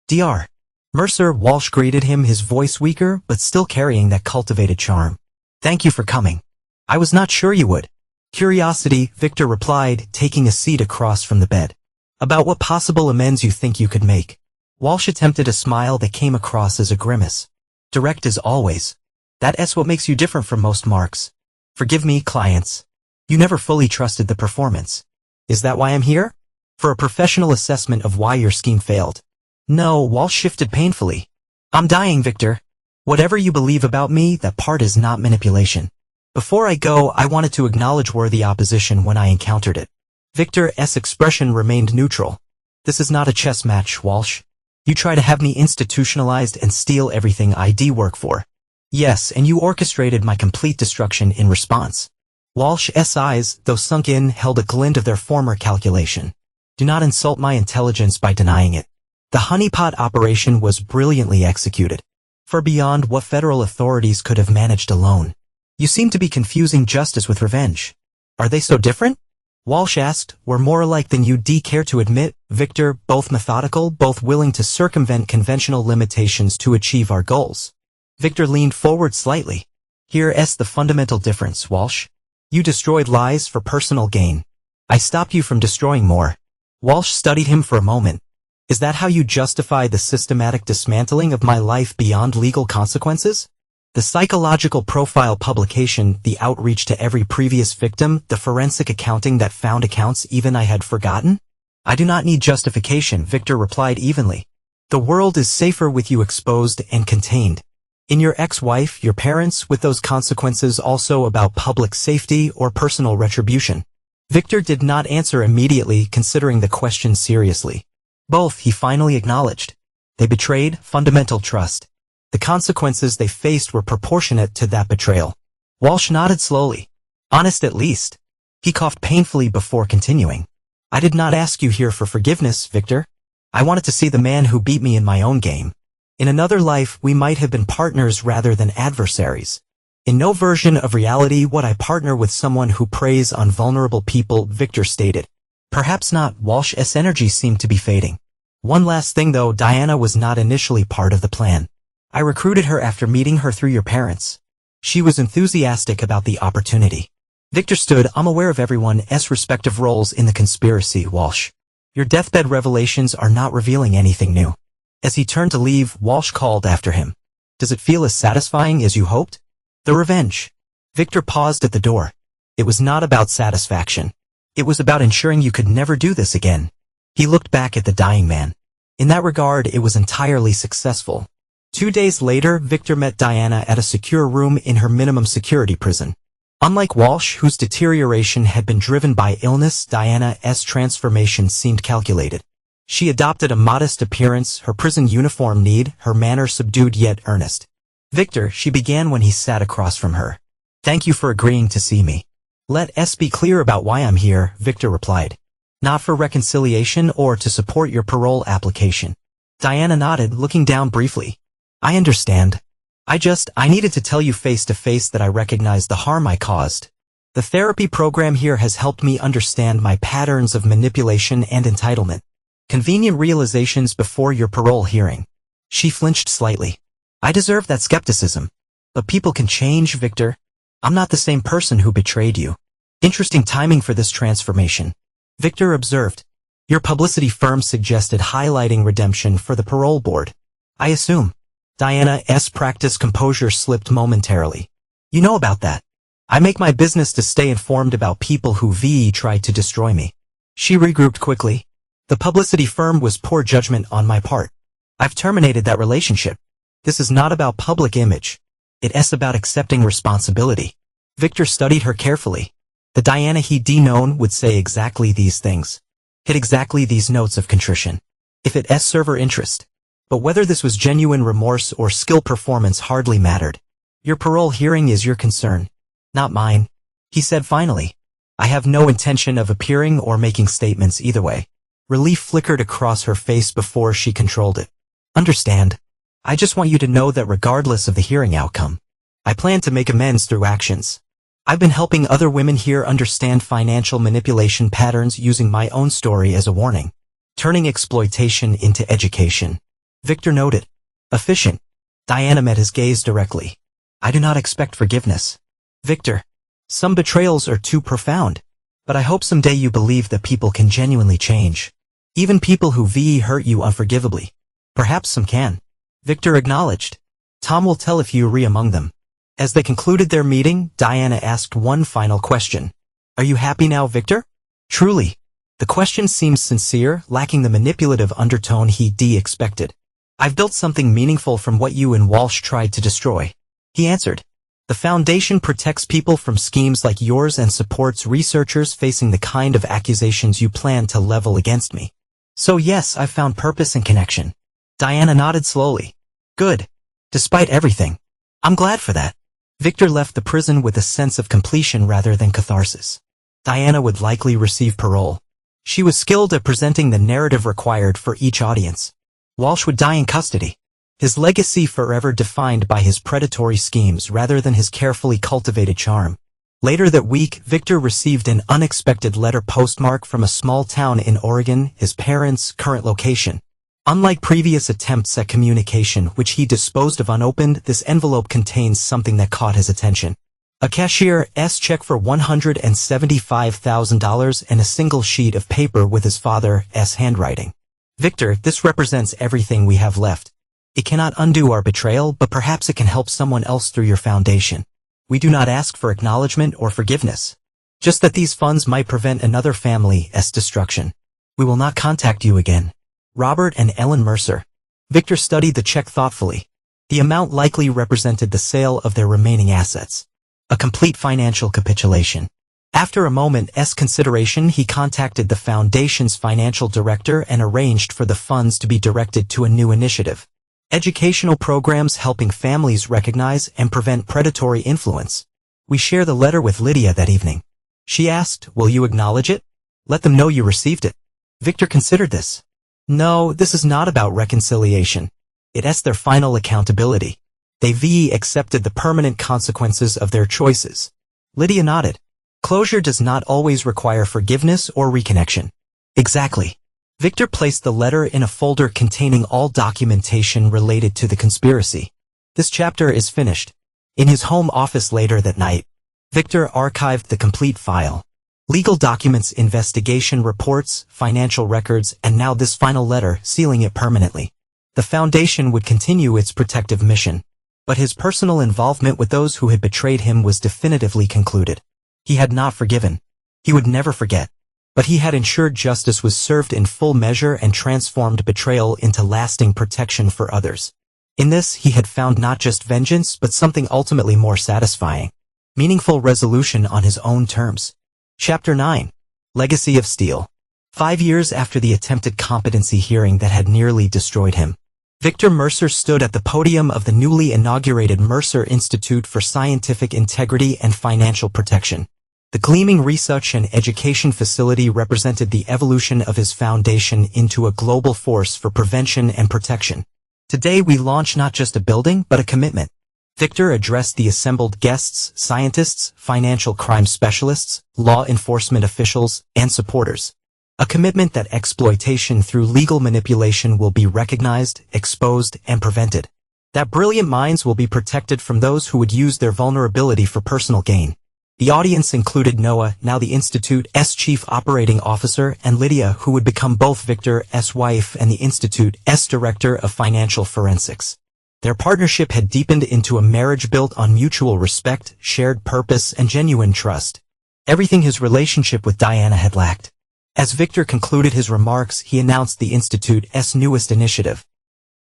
Dr. Mercer, Walsh greeted him, his voice weaker but still carrying that cultivated charm. Thank you for coming. I was not sure you would. Curiosity, Victor replied, taking a seat across from the bed. About what possible amends you think you could make. Walsh attempted a smile that came across as a grimace. Direct as always. That's what makes you different from most marks. Forgive me, clients. You never fully trusted the performance. Is that why I'm here? For a professional assessment of why your scheme failed. No, Walsh shifted painfully. I'm dying, Victor. Whatever you believe about me, that part is not manipulation. Before I go, I wanted to acknowledge worthy opposition when I encountered it. Victor's expression remained neutral. This is not a chess match, Walsh. You try to have me institutionalized and steal everything I work for. Yes, and you orchestrated my complete destruction in response. Walsh's eyes, though sunk in, held a glint of their former calculation. Do not insult my intelligence by denying it. The honeypot operation was brilliantly executed. Far beyond what federal authorities could have managed alone. You seem to be confusing justice with revenge. Are they so different? Walsh asked. We're more alike than you'd care to admit, Victor, both methodical, both willing to circumvent conventional limitations to achieve our goals. Victor leaned forward slightly. Here's the fundamental difference, Walsh. You destroyed lies for personal gain. I stopped you from destroying more. Walsh studied him for a moment. Is that how you justify the systematic dismantling of my life beyond legal consequences? The psychological profile publication, the outreach to every previous victim, the forensic accounting that found accounts even I had forgotten? I do not need justification, Victor replied evenly. The world is safer with you exposed and contained. In your ex-wife, your parents, with those consequences also about public safety or personal retribution. Victor did not answer immediately, considering the question seriously. Both, he finally acknowledged. They betrayed fundamental trust. The consequences they faced were proportionate to that betrayal. Walsh nodded slowly. Honest at least. He coughed painfully before continuing. I did not ask you here for forgiveness, Victor. I wanted to see the man who beat me in my own game. In another life, we might have been partners rather than adversaries. In no version of reality would I partner with someone who preys on vulnerable people, Victor stated. Perhaps not. Walsh's energy seemed to be fading. One last thing though, Diana was not initially part of the plan. I recruited her after meeting her through your parents. She was enthusiastic about the opportunity. Victor stood. I'm aware of everyone's respective roles in the conspiracy, Walsh. Your deathbed revelations are not revealing anything new. As he turned to leave, Walsh called after him. Does it feel as satisfying as you hoped? The revenge. Victor paused at the door. It was not about satisfaction. It was about ensuring you could never do this again. He looked back at the dying man. In that regard, it was entirely successful. 2 days later, Victor met Diana at a secure room in her minimum security prison. Unlike Walsh, whose deterioration had been driven by illness, Diana's transformation seemed calculated. She adopted a modest appearance, her prison uniform neat, her manner subdued yet earnest. Victor, she began when he sat across from her. Thank you for agreeing to see me. Let's be clear about why I'm here, Victor replied. Not for reconciliation or to support your parole application. Diana nodded, looking down briefly. I understand. I needed to tell you face to face that I recognize the harm I caused. The therapy program here has helped me understand my patterns of manipulation and entitlement. Convenient realizations before your parole hearing. She flinched slightly. I deserve that skepticism. But people can change, Victor. I'm not the same person who betrayed you. Interesting timing for this transformation. Victor observed. Your publicity firm suggested highlighting redemption for the parole board. I assume. Diana's practice composure slipped momentarily. You know about that. I make my business to stay informed about people who tried to destroy me. She regrouped quickly. The publicity firm was poor judgment on my part. I've terminated that relationship. This is not about public image. It's about accepting responsibility. Victor studied her carefully. The Diana he'd known would say exactly these things. Hit exactly these notes of contrition. If it's server interest. But whether this was genuine remorse or skill performance hardly mattered. Your parole hearing is your concern. Not mine. He said finally. I have no intention of appearing or making statements either way. Relief flickered across her face before she controlled it. Understand. I just want you to know that regardless of the hearing outcome, I plan to make amends through actions. I've been helping other women here understand financial manipulation patterns using my own story as a warning. Turning exploitation into education. Victor noted. Efficient. Diana met his gaze directly. I do not expect forgiveness. Victor. Some betrayals are too profound. But I hope someday you believe that people can genuinely change. Even people who hurt you unforgivably. Perhaps some can. Victor acknowledged. Tom will tell if you among them. As they concluded their meeting, Diana asked one final question. Are you happy now, Victor? Truly. The question seemed sincere, lacking the manipulative undertone he expected. I've built something meaningful from what you and Walsh tried to destroy. He answered. The foundation protects people from schemes like yours and supports researchers facing the kind of accusations you plan to level against me. So yes, I've found purpose and connection. Diana nodded slowly. Good. Despite everything. I'm glad for that. Victor left the prison with a sense of completion rather than catharsis. Diana would likely receive parole. She was skilled at presenting the narrative required for each audience. Walsh would die in custody. His legacy forever defined by his predatory schemes rather than his carefully cultivated charm. Later that week, Victor received an unexpected letter postmarked from a small town in Oregon, his parents' current location. Unlike previous attempts at communication which he disposed of unopened, this envelope contains something that caught his attention. A cashier's check for $175,000 and a single sheet of paper with his father's handwriting. Victor, this represents everything we have left. It cannot undo our betrayal, but perhaps it can help someone else through your foundation. We do not ask for acknowledgement or forgiveness. Just that these funds might prevent another family's destruction. We will not contact you again. Robert and Ellen Mercer. Victor studied the check thoughtfully. The amount likely represented the sale of their remaining assets. A complete financial capitulation. After a moment's consideration, he contacted the foundation's financial director and arranged for the funds to be directed to a new initiative. Educational programs helping families recognize and prevent predatory influence. We share the letter with Lydia that evening. She asked, "Will you acknowledge it? Let them know you received it." Victor considered this. No, this is not about reconciliation. It's their final accountability. They accepted the permanent consequences of their choices. Lydia nodded. Closure does not always require forgiveness or reconnection. Exactly. Victor placed the letter in a folder containing all documentation related to the conspiracy. This chapter is finished. In his home office later that night, Victor archived the complete file. Legal documents, investigation reports, financial records, and now this final letter, sealing it permanently. The Foundation would continue its protective mission. But his personal involvement with those who had betrayed him was definitively concluded. He had not forgiven. He would never forget. But he had ensured justice was served in full measure and transformed betrayal into lasting protection for others. In this, he had found not just vengeance but something ultimately more satisfying. Meaningful resolution on his own terms. Chapter 9. Legacy of Steel. 5 years after the attempted competency hearing that had nearly destroyed him, Victor Mercer stood at the podium of the newly inaugurated Mercer Institute for Scientific Integrity and Financial Protection. The gleaming research and education facility represented the evolution of his foundation into a global force for prevention and protection. Today we launch not just a building but a commitment. Victor addressed the assembled guests, scientists, financial crime specialists, law enforcement officials, and supporters. A commitment that exploitation through legal manipulation will be recognized, exposed, and prevented. That brilliant minds will be protected from those who would use their vulnerability for personal gain. The audience included Noah, now the Institute's Chief Operating Officer, and Lydia, who would become both Victor's wife and the Institute's Director of Financial Forensics. Their partnership had deepened into a marriage built on mutual respect, shared purpose, and genuine trust. Everything his relationship with Diana had lacked. As Victor concluded his remarks, he announced the Institute's newest initiative.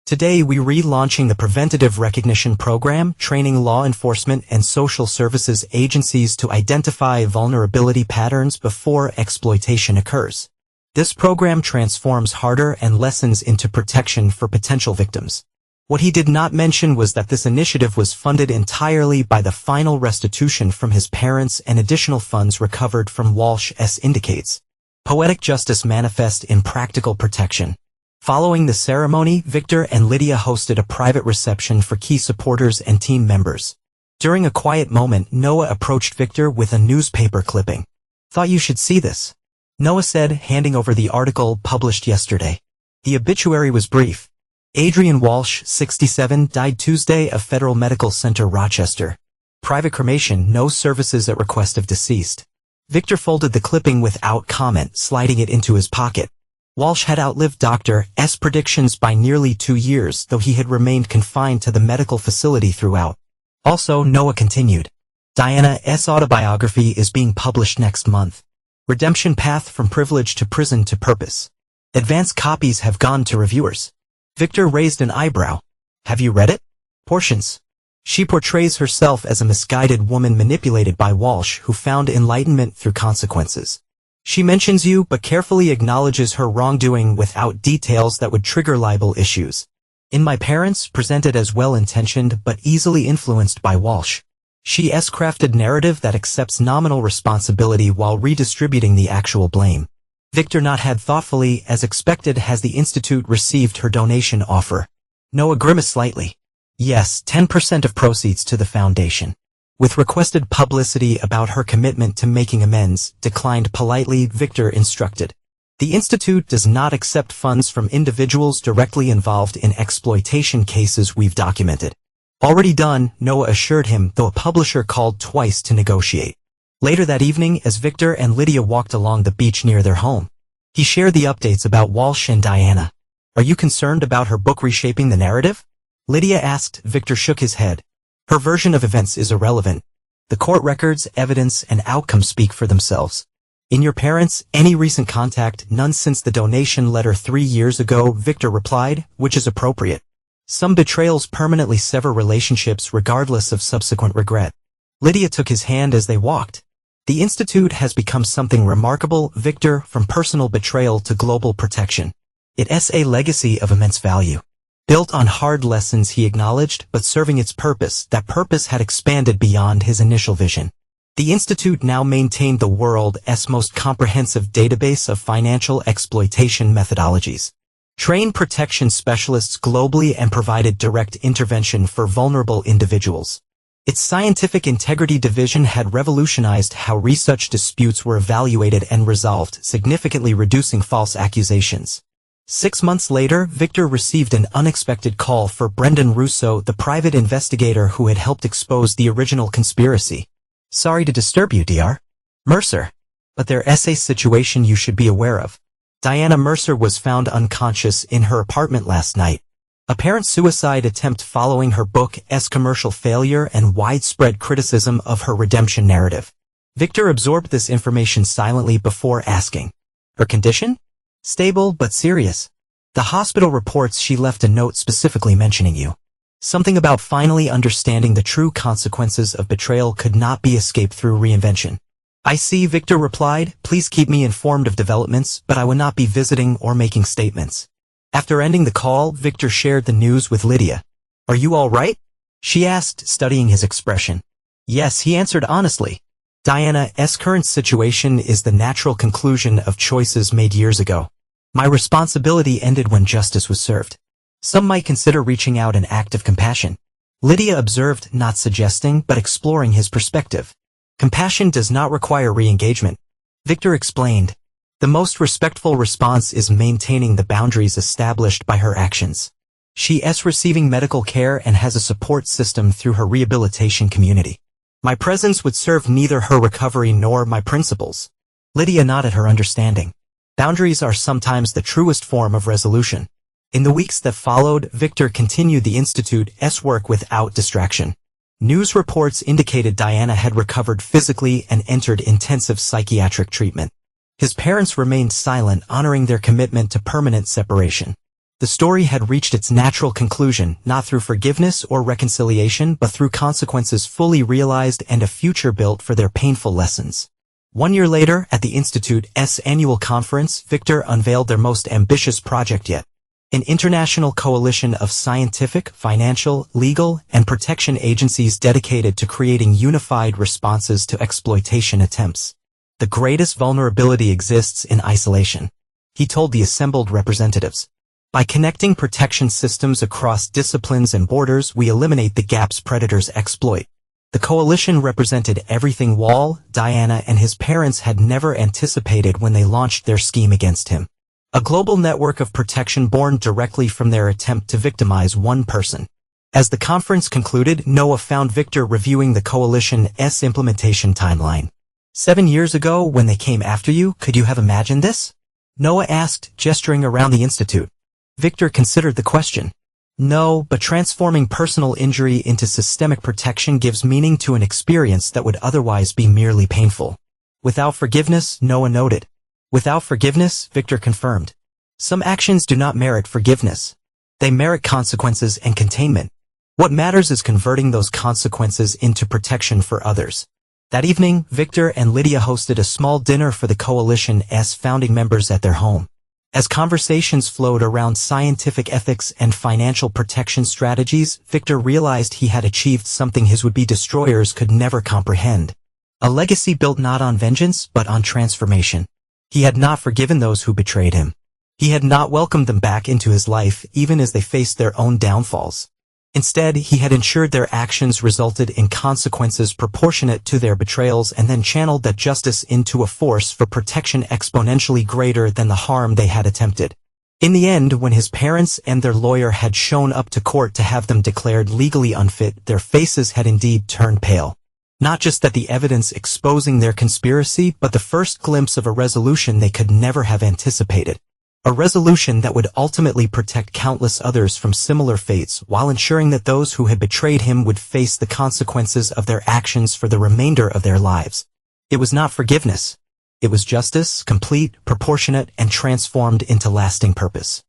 Today we relaunching the Preventative Recognition Program, training law enforcement and social services agencies to identify vulnerability patterns before exploitation occurs. This program transforms harder and lessons into protection for potential victims. What he did not mention was that this initiative was funded entirely by the final restitution from his parents and additional funds recovered from Walsh's indicates. Poetic justice manifest in practical protection. Following the ceremony, Victor and Lydia hosted a private reception for key supporters and team members. During a quiet moment, Noah approached Victor with a newspaper clipping. "Thought you should see this," Noah said, handing over the article published yesterday. The obituary was brief. Adrian Walsh, 67, died Tuesday of Federal Medical Center, Rochester. Private cremation, no services at request of deceased. Victor folded the clipping without comment, sliding it into his pocket. Walsh had outlived Dr.'s predictions by nearly 2 years, though he had remained confined to the medical facility throughout. Also, Noah continued. Diana's autobiography is being published next month. Redemption Path from Privilege to Prison to Purpose. Advance copies have gone to reviewers. Victor raised an eyebrow. Have you read it? Portions. She portrays herself as a misguided woman manipulated by Walsh who found enlightenment through consequences. She mentions you but carefully acknowledges her wrongdoing without details that would trigger libel issues. In My Parents, presented as well-intentioned but easily influenced by Walsh. She's crafted narrative that accepts nominal responsibility while redistributing the actual blame. Victor not had thoughtfully, as expected, has the Institute received her donation offer. Noah grimaced slightly. Yes, 10% of proceeds to the Foundation. With requested publicity about her commitment to making amends, declined politely, Victor instructed. The Institute does not accept funds from individuals directly involved in exploitation cases we've documented. Already done, Noah assured him, though a publisher called twice to negotiate. Later that evening, as Victor and Lydia walked along the beach near their home, he shared the updates about Walsh and Diana. Are you concerned about her book reshaping the narrative? Lydia asked. Victor shook his head. Her version of events is irrelevant. The court records, evidence, and outcome speak for themselves. In Your Parents, any recent contact? None since the donation letter 3 years ago, Victor replied, which is appropriate. Some betrayals permanently sever relationships regardless of subsequent regret. Lydia took his hand as they walked. The Institute has become something remarkable, Victor, from personal betrayal to global protection. It's a legacy of immense value. Built on hard lessons he acknowledged, but serving its purpose, that purpose had expanded beyond his initial vision. The Institute now maintained the world's most comprehensive database of financial exploitation methodologies, trained protection specialists globally, and provided direct intervention for vulnerable individuals. Its scientific integrity division had revolutionized how research disputes were evaluated and resolved, significantly reducing false accusations. 6 months later, Victor received an unexpected call for Brendan Russo, the private investigator who had helped expose the original conspiracy. "Sorry to disturb you, Dr. Mercer, but there's a situation you should be aware of. Diana Mercer was found unconscious in her apartment last night. Apparent suicide attempt following her book's commercial failure and widespread criticism of her redemption narrative." Victor absorbed this information silently before asking, "Her condition?" "Stable but serious. The hospital reports she left a note specifically mentioning you. Something about finally understanding the true consequences of betrayal could not be escaped through reinvention." "I see," Victor replied. "Please keep me informed of developments, but I will not be visiting or making statements." After ending the call, Victor shared the news with Lydia. "Are you all right?" she asked, studying his expression. "Yes," he answered honestly. "Diana's current situation is the natural conclusion of choices made years ago. My responsibility ended when justice was served. Some might consider reaching out an act of compassion." Lydia observed, not suggesting, but exploring his perspective. "Compassion does not require re-engagement," Victor explained. "The most respectful response is maintaining the boundaries established by her actions. She is receiving medical care and has a support system through her rehabilitation community. My presence would serve neither her recovery nor my principles." Lydia nodded her understanding. Boundaries are sometimes the truest form of resolution. In the weeks that followed, Victor continued the Institute's work without distraction. News reports indicated Diana had recovered physically and entered intensive psychiatric treatment. His parents remained silent, honoring their commitment to permanent separation. The story had reached its natural conclusion, not through forgiveness or reconciliation, but through consequences fully realized and a future built for their painful lessons. 1 year later, at the Institute's annual conference, Victor unveiled their most ambitious project yet. An international coalition of scientific, financial, legal, and protection agencies dedicated to creating unified responses to exploitation attempts. "The greatest vulnerability exists in isolation," he told the assembled representatives. "By connecting protection systems across disciplines and borders, we eliminate the gaps predators exploit." The coalition represented everything Wall, Diana, and his parents had never anticipated when they launched their scheme against him. A global network of protection born directly from their attempt to victimize one person. As the conference concluded, Noah found Victor reviewing the coalition's implementation timeline. 7 years ago, when they came after you, could you have imagined this?" Noah asked, gesturing around the Institute. Victor considered the question. "No, but transforming personal injury into systemic protection gives meaning to an experience that would otherwise be merely painful." "Without forgiveness," Noah noted. "Without forgiveness," Victor confirmed. "Some actions do not merit forgiveness. They merit consequences and containment. What matters is converting those consequences into protection for others." That evening, Victor and Lydia hosted a small dinner for the coalition's founding members at their home. As conversations flowed around scientific ethics and financial protection strategies, Victor realized he had achieved something his would-be destroyers could never comprehend. A legacy built not on vengeance, but on transformation. He had not forgiven those who betrayed him. He had not welcomed them back into his life, even as they faced their own downfalls. Instead, he had ensured their actions resulted in consequences proportionate to their betrayals and then channeled that justice into a force for protection exponentially greater than the harm they had attempted. In the end, when his parents and their lawyer had shown up to court to have them declared legally unfit, their faces had indeed turned pale. Not just that the evidence exposing their conspiracy, but the first glimpse of a resolution they could never have anticipated. A resolution that would ultimately protect countless others from similar fates while ensuring that those who had betrayed him would face the consequences of their actions for the remainder of their lives. It was not forgiveness. It was justice, complete, proportionate, and transformed into lasting purpose.